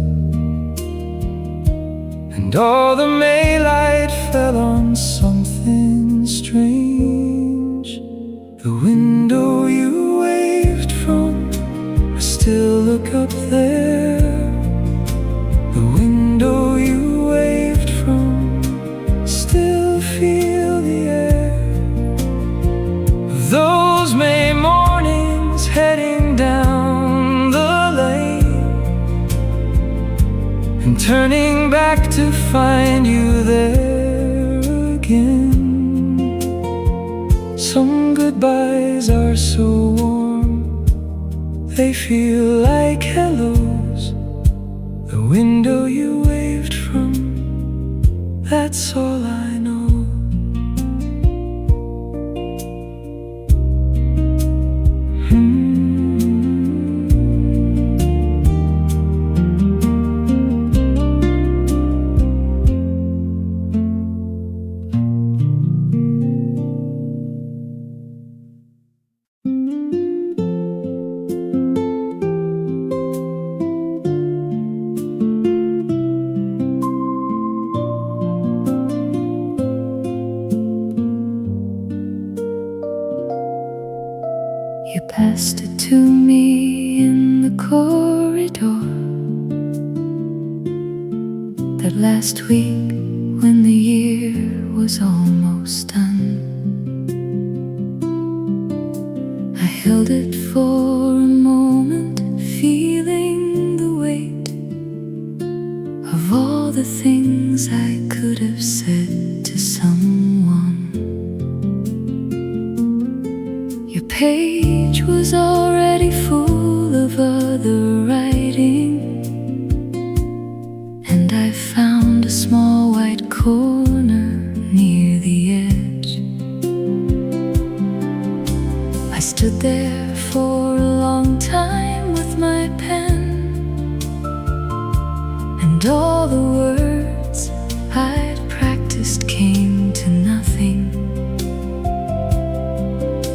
And all the Maylight fell on something strange. The window you waved from, I still look up there. The window you waved from, still feel the air. Those May mornings heading down the lane and turning back to find you there again. Some goodbyes are so warm, they feel like hellos. The window you waved from, that's all I know. You passed it to me in the corridor that last week when the year was almost done. I held it for a moment, feeling the weight of all the things I could have said to someone. Your page was already full of other writing, and I found a small white corner near the edge. I stood there for a long time with my pen, and all the words I'd practiced came to nothing.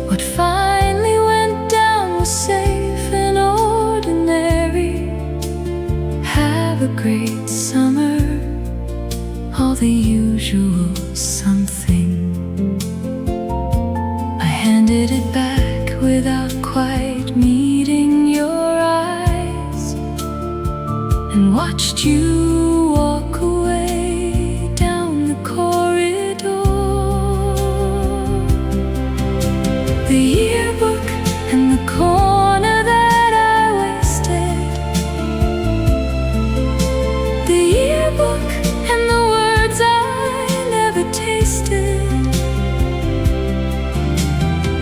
What finally went down was safe and ordinary. Have a great summer, all the usual something. I handed it back without quite meeting your eyes, and watched you walk away down the corridor. The yearbook and the corner that I wasted. The yearbook and the words I never tasted.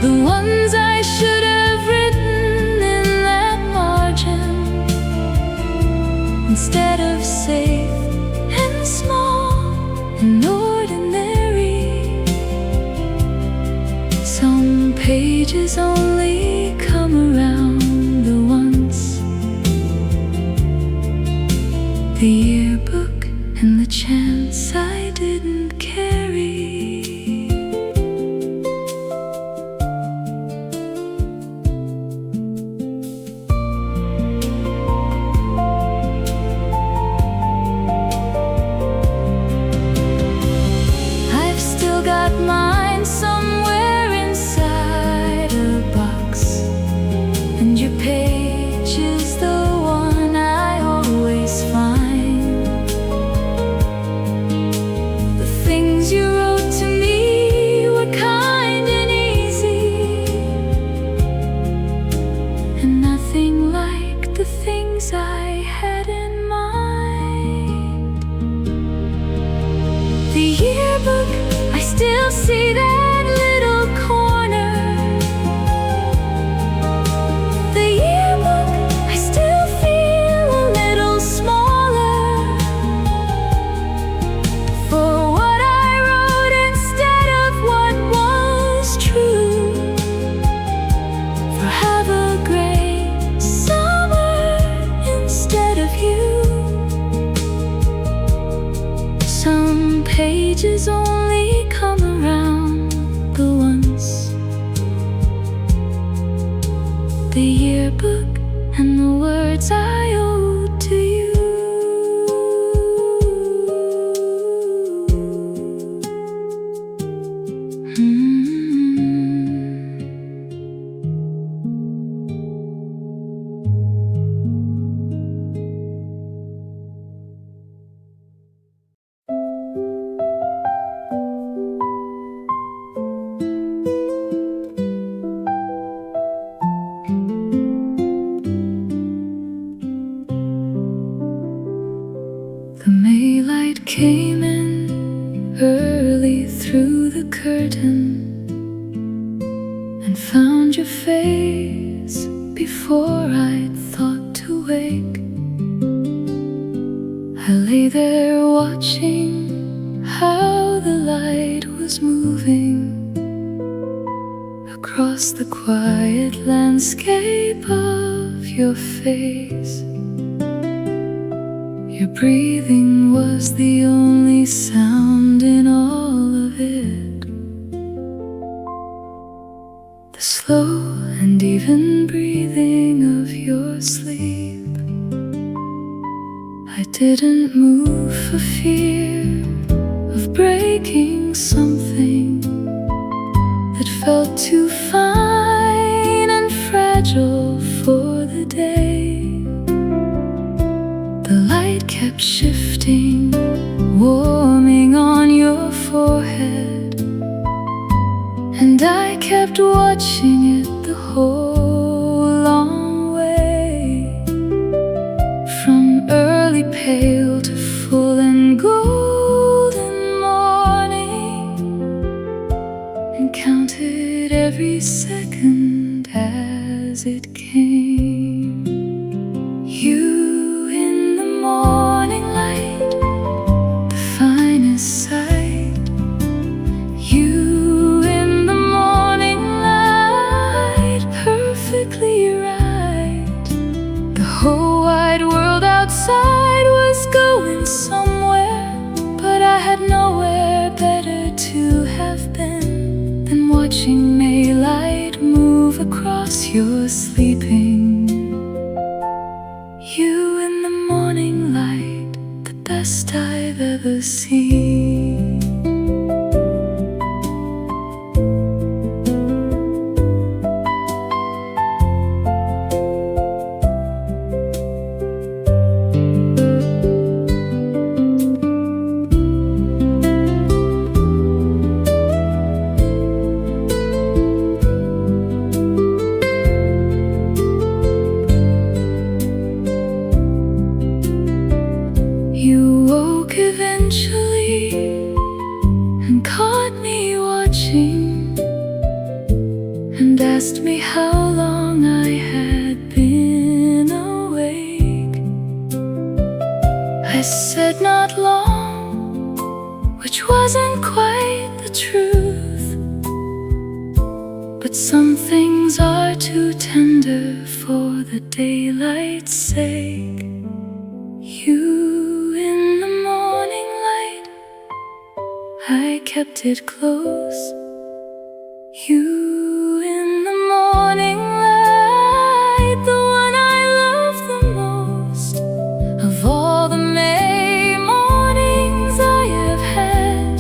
The ones I should have written in that margin, instead of safe and small and ordinary. Some pages only come around the once. The yearbook and the chance I didn't carry. I've still got mine somewhere inside a box, and your page is the one I always find. The things you wrote to me were kind and easy, and nothing like the things I had in mind. The yearbook, I still see that little corner. The yearbook, I still feel a little smaller for what I wrote instead of what was true. For have a great pages only come around the once. The yearbook and the words I owe to you. The May light came in early through the curtain and found your face before I'd thought to wake. I lay there watching how the light was moving across the quiet landscape of your face. Your breathing was the only sound in all of it. The slow and even breathing of your sleep. I didn't move for fear of breaking something that felt too fine and fragile for the day. The light kept shifting, warming on your forehead, and I kept watching it the whole long way. From early pale to full and golden morning, and counted every second as it came. You in the morning light, the finest sight. You in the morning light, perfectly right. The whole wide world outside was going somewhere, but I had nowhere better to have been than watching Maylight move across your sleeping. You in the morning light, the best I've ever seen. You woke eventually and caught me watching, and asked me how long I had been awake. I said not long, which wasn't quite the truth, but some things are too tender for the daylight's sake. You in the morning light, I kept it close. You in the morning light, the one I love the most. Of all the May mornings I have had,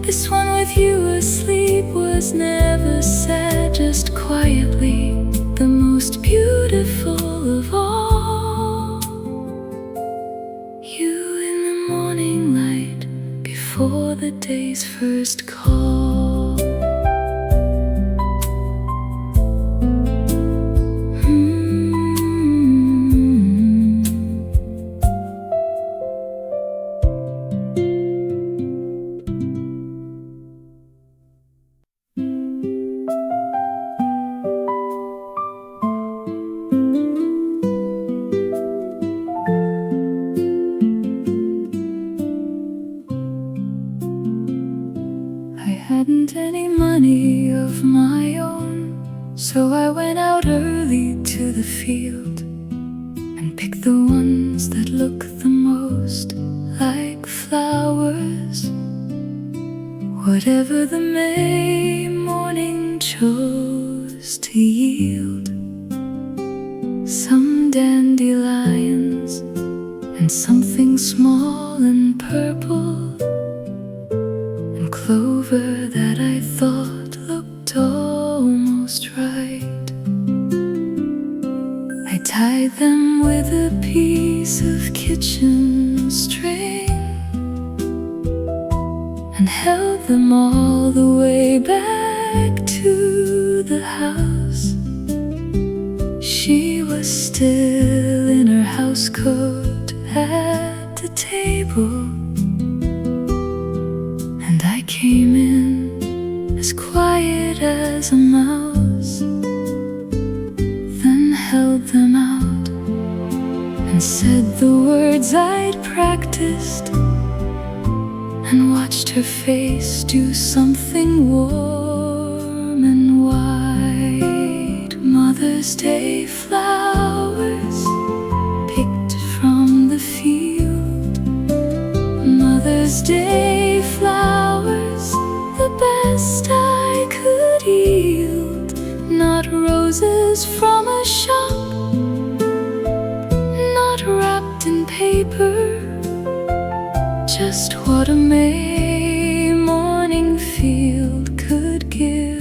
this one with you asleep was never sad, just quietly the most beautiful of all. Morning light before the day's first call. Hadn't any money of my own, so I went out early to the field and picked the ones that look the most like flowers. whatever the May morning chose to yield. Some dandelions and something small and purple, and clover that I thought looked almost right. I tied them with a piece of kitchen string and held them all the way back to the house. She was still in her housecoat at the table, and I came in as quiet as a mouse, then held them out and said the words I'd practiced, and watched her face do something warm and white. Mother's Day flowers picked from the field. Mother's Day flowers, the best I could yield. Not roses from a shop, not wrapped in paper, just what a May morning field could give.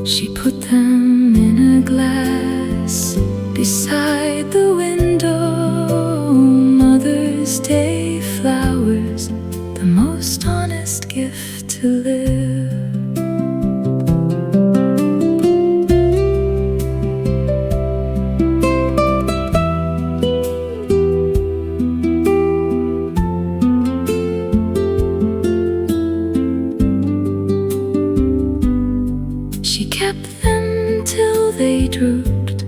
She put them in a glass beside the window. Mother's Day flowers, the most honest gift to live. They drooped,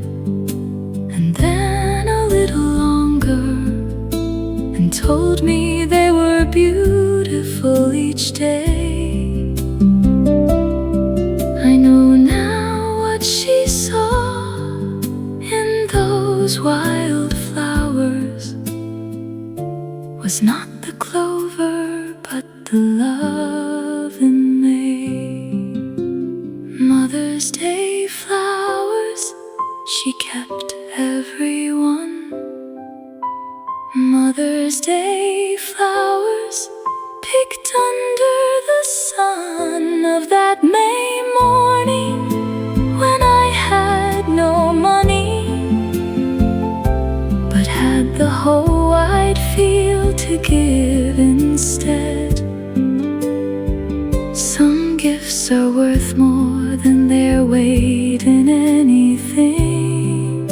and then a little longer, and told me they were beautiful each day. I know now what she saw in those wild flowers was not the clover, but the love in May. Mother's Day flowers, she kept every one. Mother's Day flowers, picked under the sun of that May morning when I had no money, but had the whole wide field to give instead. Some gifts are worth more than their weight in anything.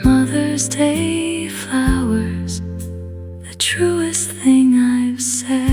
Mother's Day flowers, the truest thing I've said.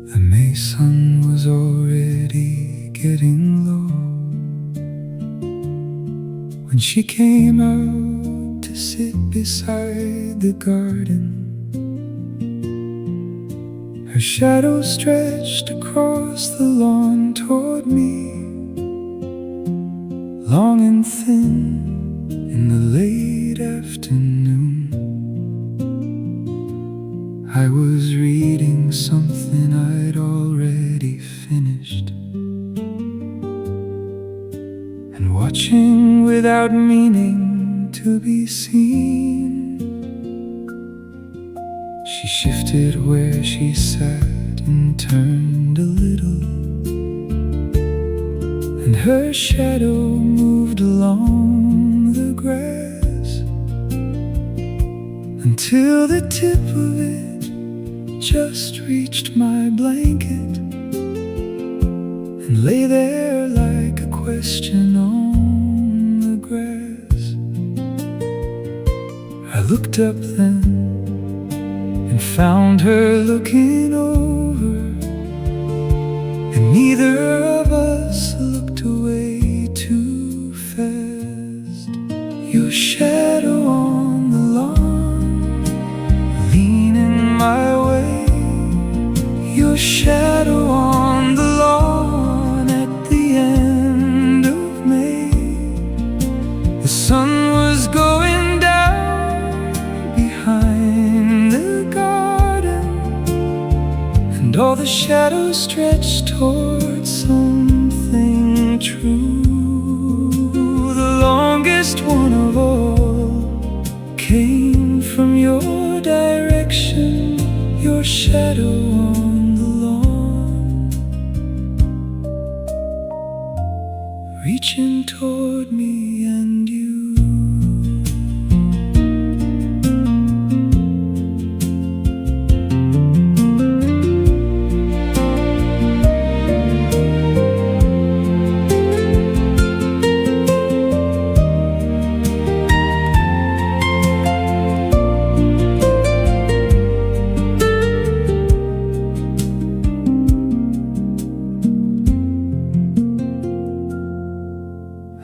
The May sun was already getting low when she came out to sit beside the garden. Her shadow stretched across the lawn toward me, long and thin in the late afternoon. I was reading something I'd already finished, and watching without meaning to be seen. She shifted where she sat and turned a little, and her shadow moved along the grass until the tip of it just reached my blanket and lay there like a question on the grass. looked up then and found her looking over, and neither of us looked away too fast. Your shadow on the lawn, leaning my way. Your shadow on the lawn at the end of May. The sun was going down behind the garden, and all the shadows stretched towards something true. The longest one of all came from your direction, your shadow on the lawn, reaching toward me and you.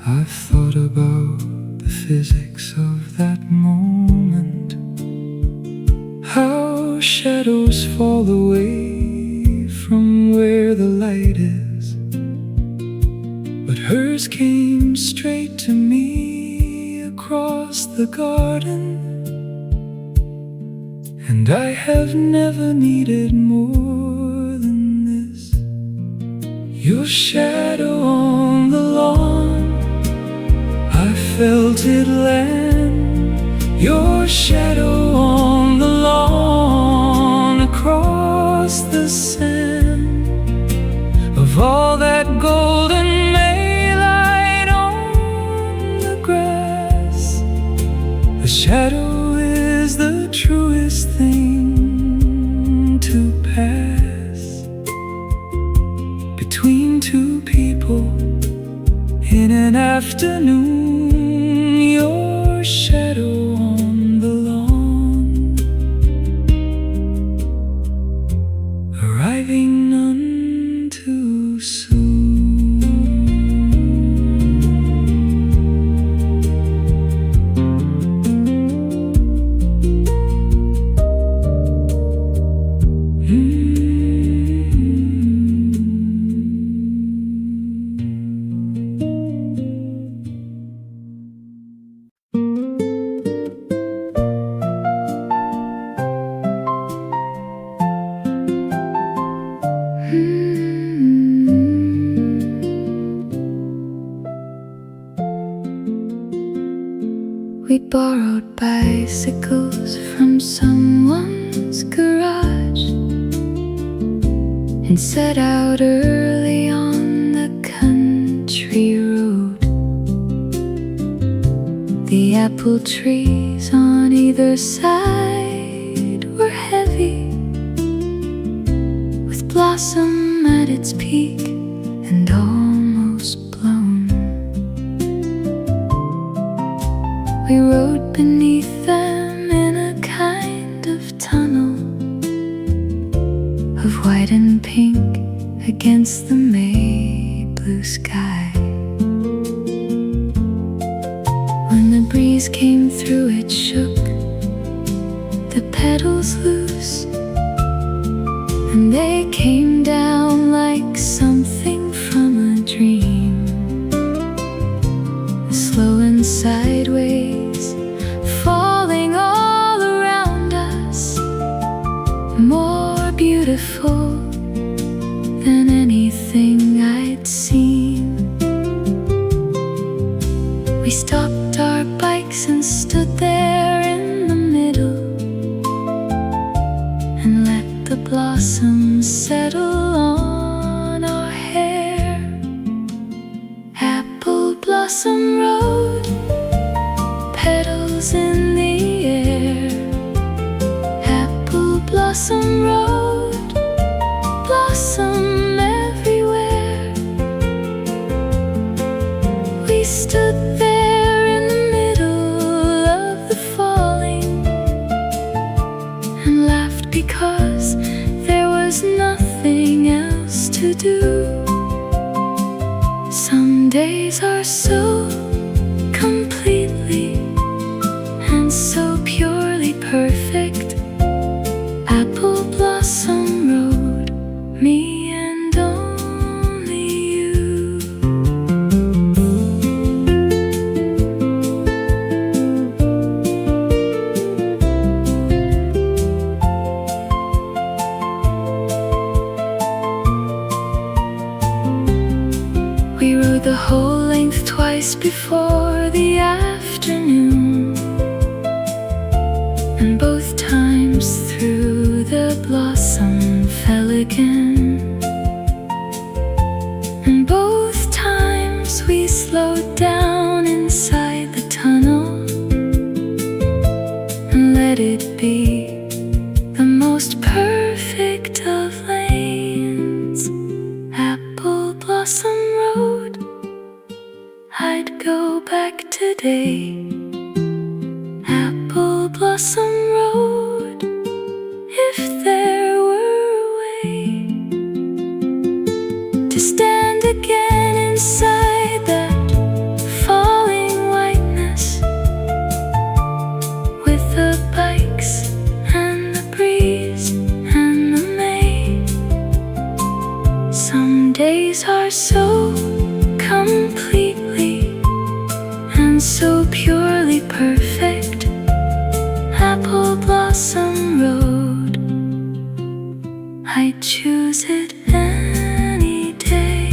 I've thought about the physics of that moment, how shadows fall away from where the light is, but hers came straight to me across the garden, and I have never needed more than this. Your shadow on the lawn, I felt it land. Your shadow on the lawn, across the sand of all that golden Maylight on the grass. The shadow is the truest thing to pass between two people in an afternoon. Your shadow on the lawn, arriving none too soon. We borrowed bicycles from someone's garage and set out early on the country road. The apple trees on either side were heavy, with blossom at its peak and almost blown. We rode beneath them in a kind of tunnel of white and pink against the May blue sky. When the breeze came through, it shook the petals loose, and they came down like something from a dream, slow and sideways, falling all around us, more beautiful than anything I'd seen. We stopped our bikes and stood there in the middle and let the blossoms settle on our hair. Apple Blossom Road, petals in the air. Apple Blossom Road, blossom everywhere. We stood there in the middle of the falling to do. Some days are so completely and so purely perfect. Apple Blossom Road, me and only you. We rode the whole length twice before the afternoon, and both times through the blossom fell again. And both times we slowed down inside the tunnel and let it be the most perfect of lanes. Apple Blossom Road, I'd go back today. Apple Blossom Road, if there were a way to stand again inside that falling whiteness, with the bikes and the breeze and the May. Some days are so completely and so purely perfect. Apple Blossom Road, I'd choose it any day.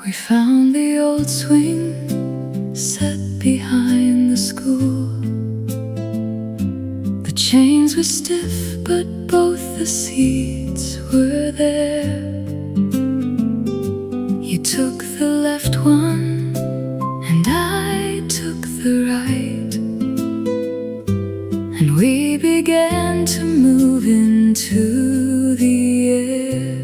We found the old swing set behind the school. The chains were stiff, but both the seats were there. You took the left one, and I took the right, and we began to move into the air.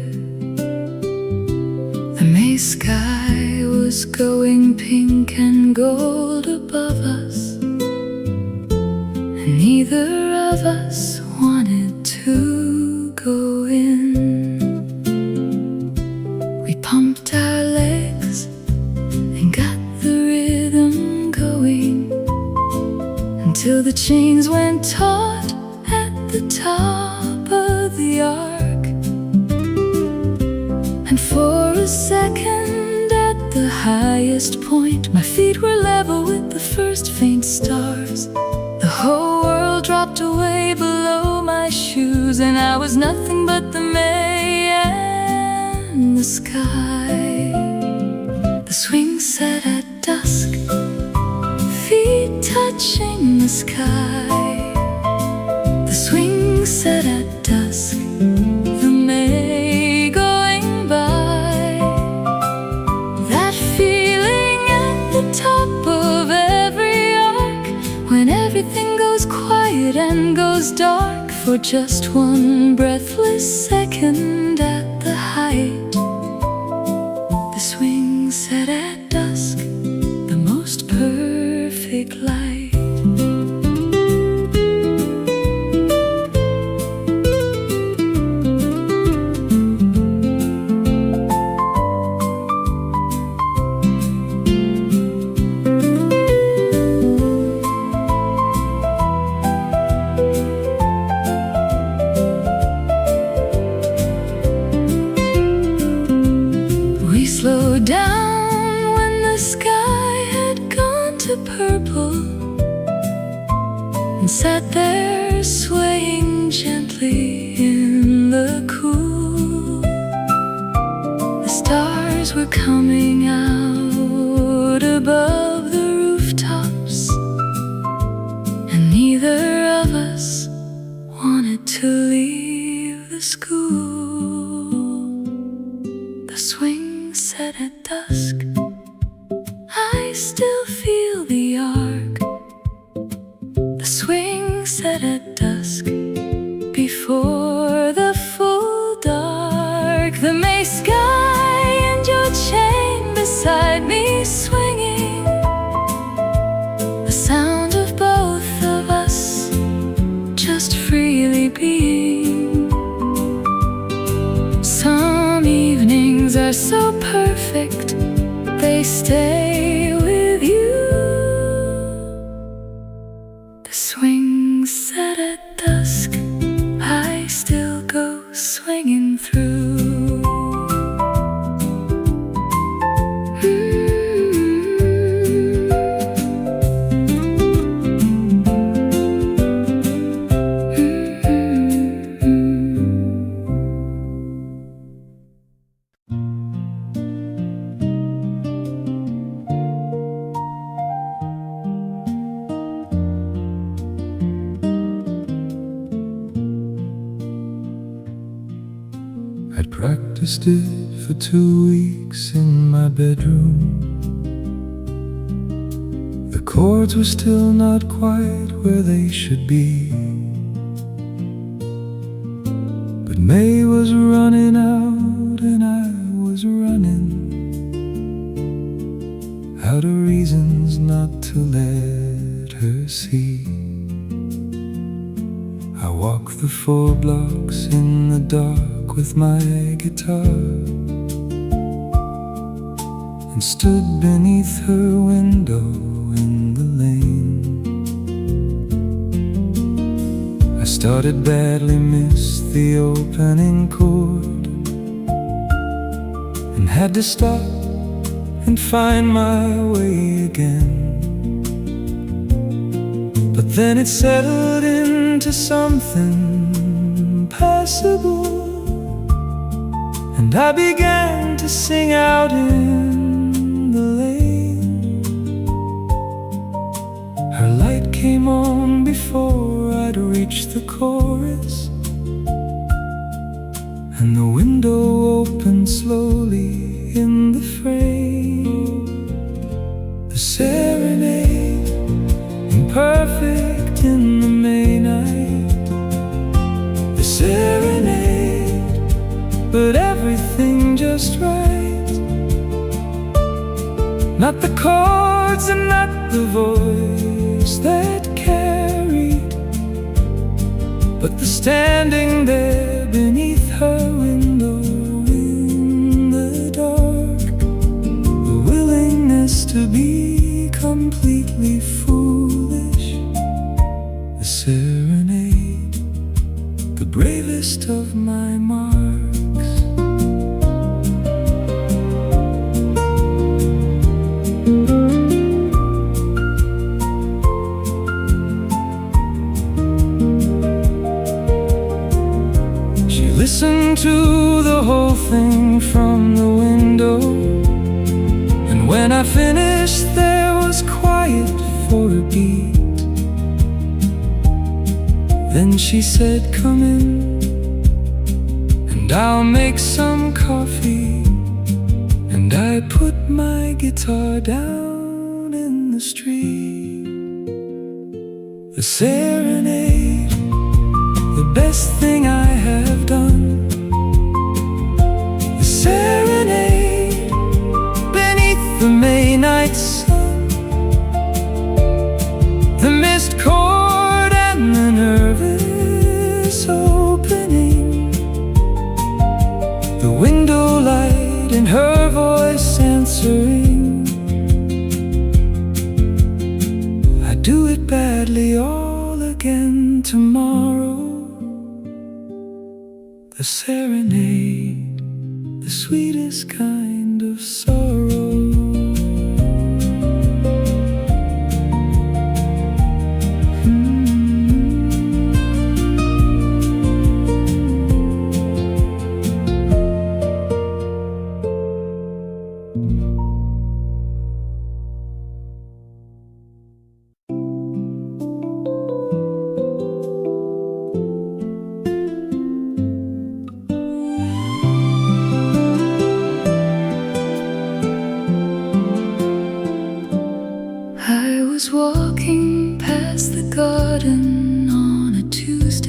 The May sky was going pink and gold above us, and neither of us wanted to go in. We pumped our legs and got the rhythm going until the chains went taut at the top of the arc. And for a second at the highest point, my feet were level with the first faint stars. The whole world dropped away below my shoes, and I was nothing but the May and the sky. The swing set at dusk, feet touching the sky. The swing set at dusk, the May going by. That feeling at the top of every arc, when everything goes quiet and goes dark for just one breathless second at the height. The swing set at dusk, the most perfect light. We slowed down when the sky had gone to purple, and sat there swaying gently in the cool. The stars were coming out above the rooftops, and neither of us wanted to to leave the school. The swing set at dusk. I still feel the arc. The swing set at dusk. Before the full dark, the May sky and your chain beside me swinging. The sound of both of us just freely being. Some evenings are so perfect, they stay with you. The swing set at dusk, I still go swinging through. I'd practiced it for 2 weeks in my bedroom. The chords were still not quite where they should be, but May was running out and I was running out of reasons not to let her see. I walked the 4 blocks in the dark with my guitar and stood beneath her window in the lane. I started badly, missed the opening chord, and had to stop and find my way again. But then it settled into something passable, and I began to sing out in the lane. Her light came on before I'd reached the chorus, and the window opened slowly in the frame. The serenade, imperfect in the May night. The serenade, but everything just right. Not the chords and not the voice that carried, but the standing there beneath her window in the dark. The willingness to be completely foolish. The serenade, the bravest of my marks. Listened to the whole thing from the window, and when I finished there was quiet for a beat. Then she said, "Come in, and I'll make some coffee." And I put my guitar down in the street. The serenade, the best thing I have done. The serenade, beneath the May night sun. The missed chord and the nervous opening. The window light and her voice answering. I do it badly all again tomorrow. The serenade, the sweetest kind of sorrow.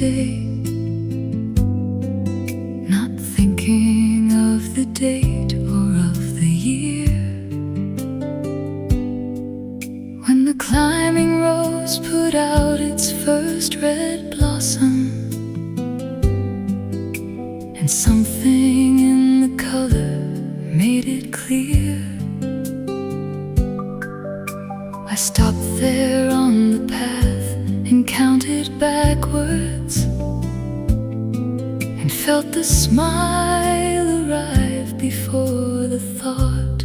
day, not thinking of the date or of the year. When the climbing rose put out its first red blossom, and something in the color made it clear, I stopped there on the path and counted backwards, and felt the smile arrive before the thought.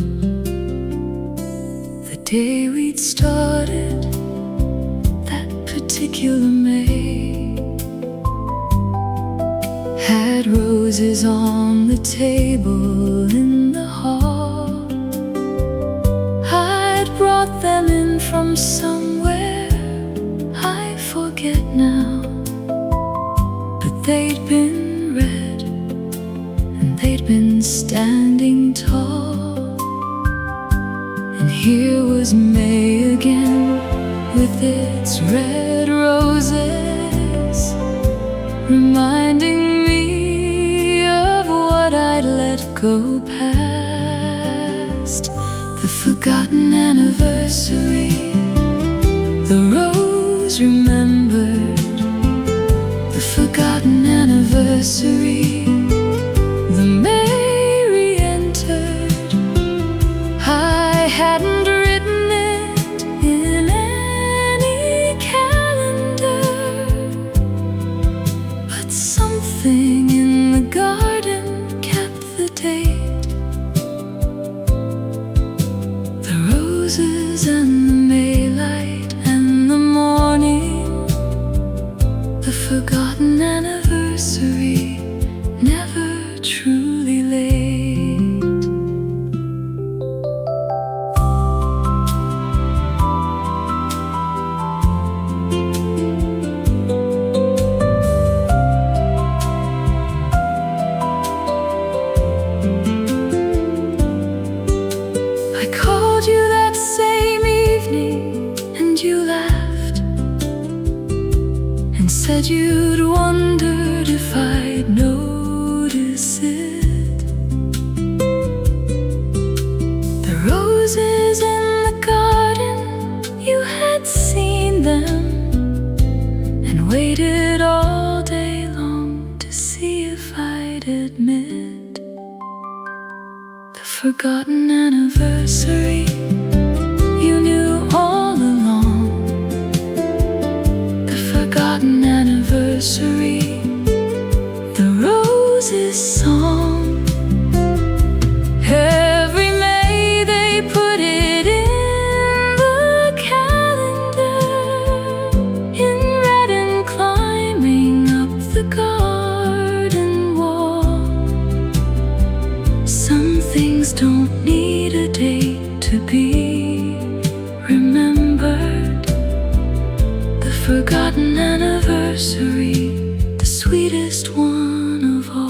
The day we'd started, that particular May, had roses on the table in the hall. I'd brought them in from somewhere, I forget now, but they'd been red, and they'd been standing tall. And here was May again, with its red roses, reminding me of what I'd let go past. The forgotten anniversary, the rose remembered. The forgotten anniversary, the May re-entered. I hadn't written it in any calendar, but something in the garden kept the date. The roses and the May light and the morning, the forgotten anniversary, never truly late. I called you that same evening, and you laughed and said you'd wondered if I'd notice it. The roses in the garden, you had seen them, and waited all day long to see if I'd admit. The forgotten anniversary, you knew all along. The forgotten anniversary, the rose's song. Every May they put it in the calendar, in red and climbing up the garden wall. Some things don't need a date to be remembered. The forgotten anniversary, the sweetest one of all.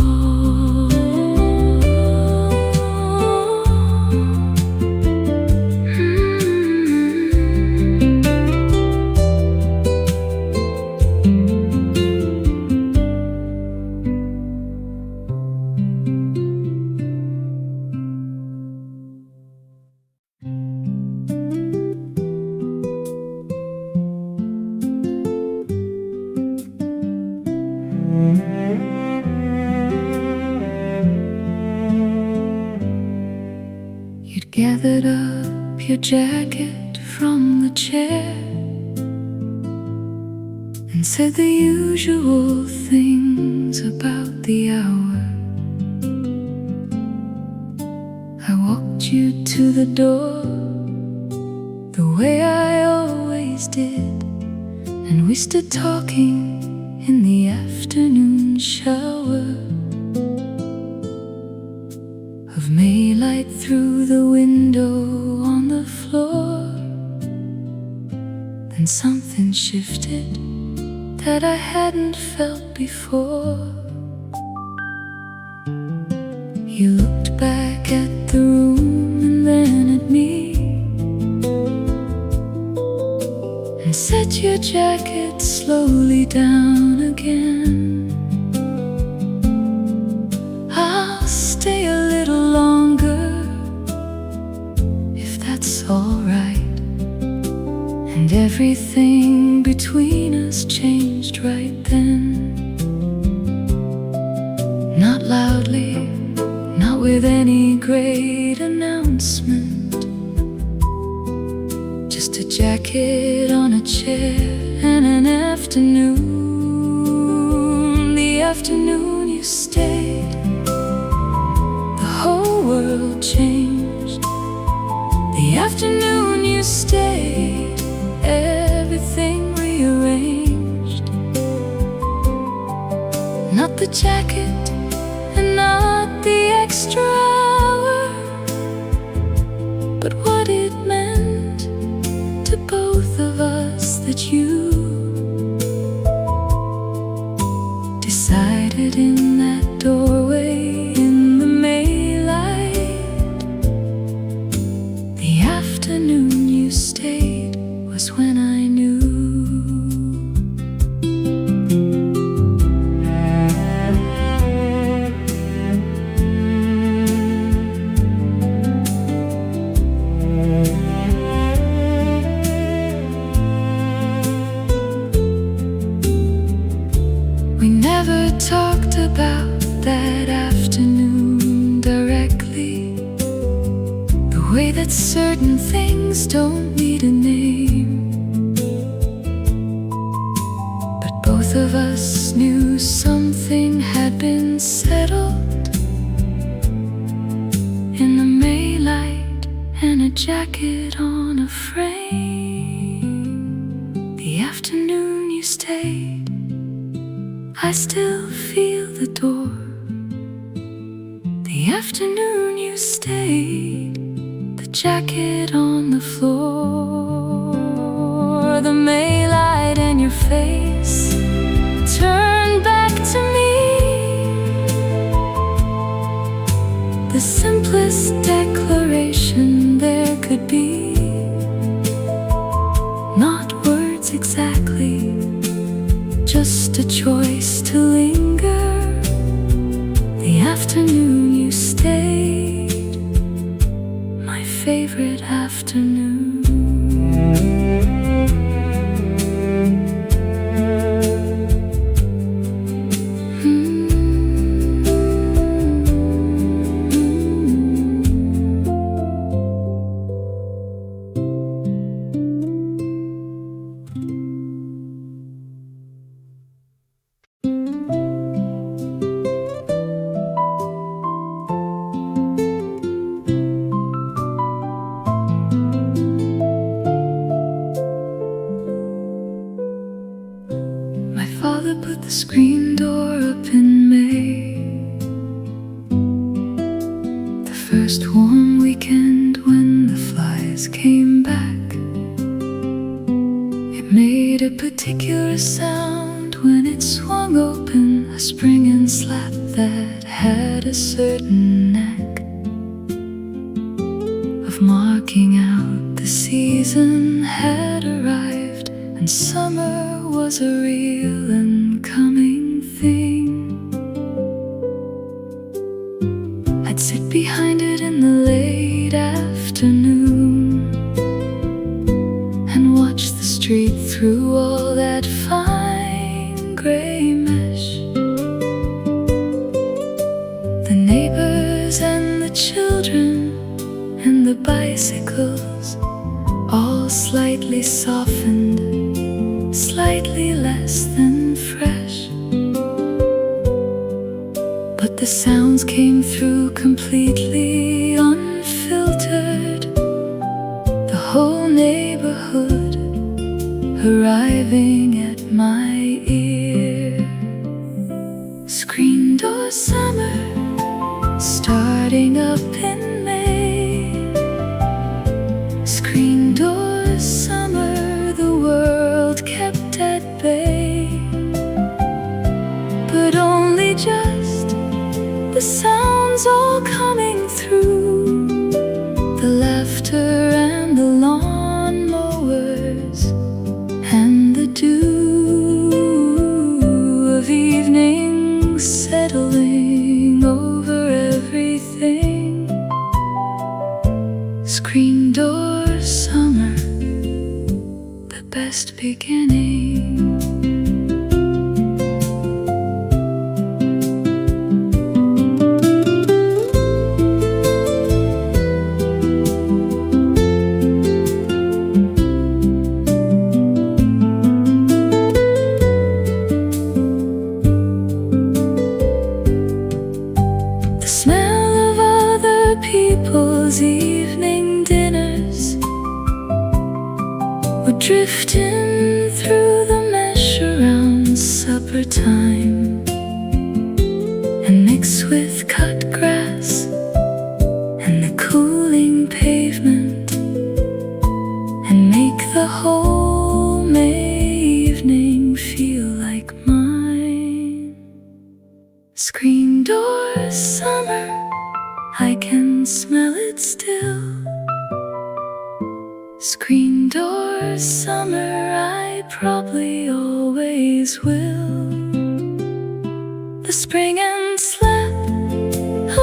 You'd gathered up your jacket from the chair and said the usual things about the hour. I walked you to the door the way I always did, and we stood talking in the afternoon shower. Of May light through the window on the floor. Then something shifted that I hadn't felt before. You looked back at the room and then at me, and set your jacket slowly down again. in. Not loudly, not with any great announcement. Just a jacket on a chair and an afternoon. The afternoon you stayed, the whole world changed. The afternoon you stayed, everything rearranged. Not the jacket and not the extra hour, but what it meant to both of us that you decided in that doorway in the Maylight. The afternoon you stayed was when I knew. We never talked about that afternoon directly, the way that certain things don't need a name. But both of us knew something had been settled in the Maylight and a jacket on a frame. The afternoon you stayed, I still feel the door. The afternoon you stayed, the jacket on the floor. The Maylight and your face turned back to me, the simplest declaration there could be. Not words exactly, just a choice to linger. The afternoon you stayed, my favorite afternoon. Put the screen door up in May, the first warm weekend when the flies came back. It made a particular sound when it swung open, a spring-in slap that had a certain knack of marking out the season had arrived, and summer was a real and coming thing. I'd sit behind it in the late afternoon and watch the street through all that fine gray mesh. The neighbors and the children and the bicycles, all slightly softened, slightly less than fresh. But the sounds came through completely unfiltered, the whole neighborhood arriving at my ear. Screen door summer, starting up in May. Screen door summer, the world kept at bay, but only just the sounds all coming through, the laughter and the lawn mowers and the dew of evening settling over everything. drifting through the mesh around supper time, and mix with cut grass and the cooling pavement, and make the whole May evening feel like mine. Screen door summer, I can smell it still. Screen door summer, I probably always will. The spring and slap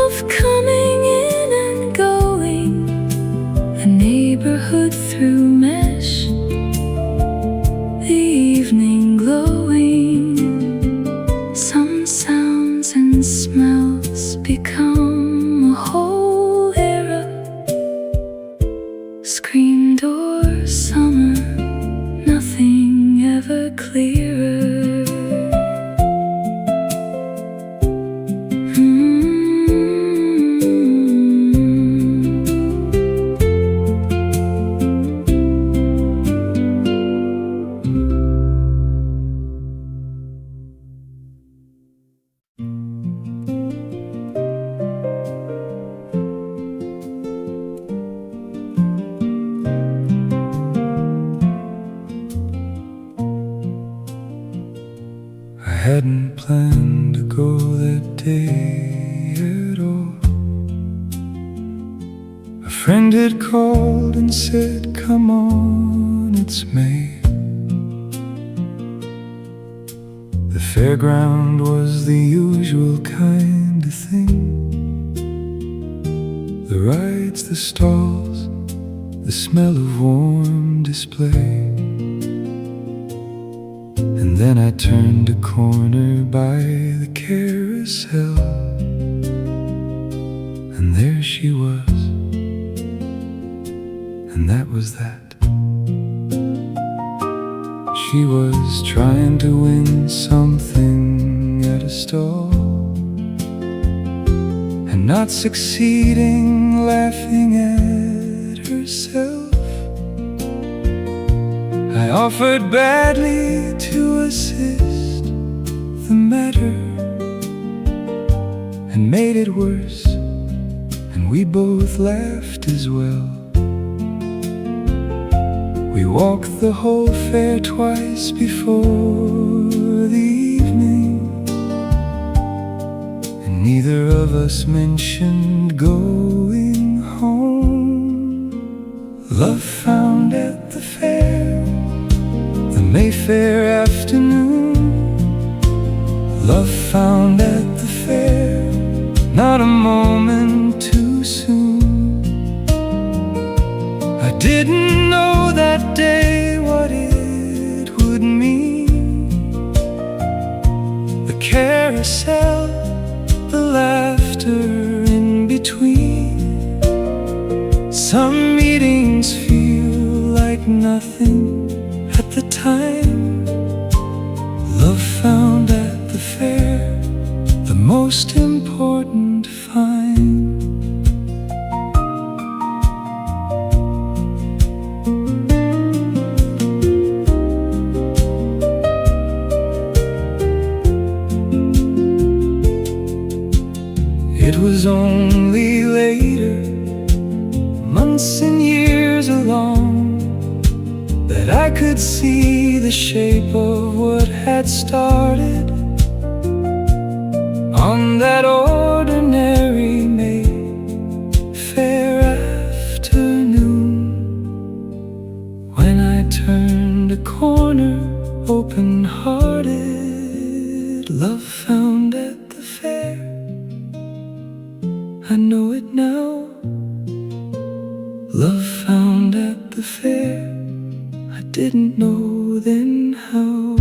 of coming in and going, the neighborhood through mesh, the evening glowing. Some sounds and smells become a whole era. Screen door summer, nothing ever clearer. I hadn't planned to go that day at all. A friend had called and said, come on, it's May. The fairground was the usual kind of thing. The rides, the stalls, the smell of warm display. And then I turned a corner by the carousel, and there she was, and that was that. She was trying to win something at a stall, and not succeeding, laughing at herself. I offered badly to assist the matter, and made it worse, and we both laughed as well. We walked the whole fair twice before the evening, and neither of us mentioned going home. Love found at the fair, the Mayfair afternoon. Love found at the fair, not a moment too soon. I didn't know that day what it would mean. The carousel, the laughter in between. Some meetings feel like nothing at the time. Love found at the fair, the most important find. It was only later, months and years along, that I could see the shape of what had started on that ordinary Mayfair afternoon, when I turned a corner open-hearted. Love found at the fair, I know it now. Love found at the fair, I didn't know then how.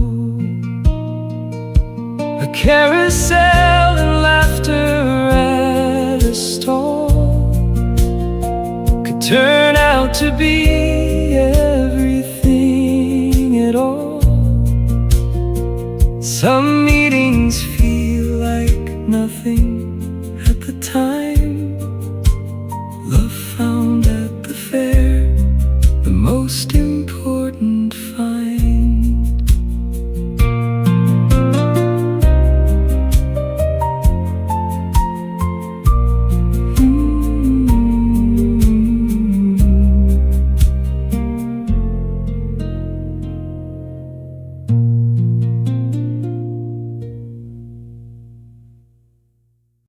A carousel and laughter at a stall could turn out to be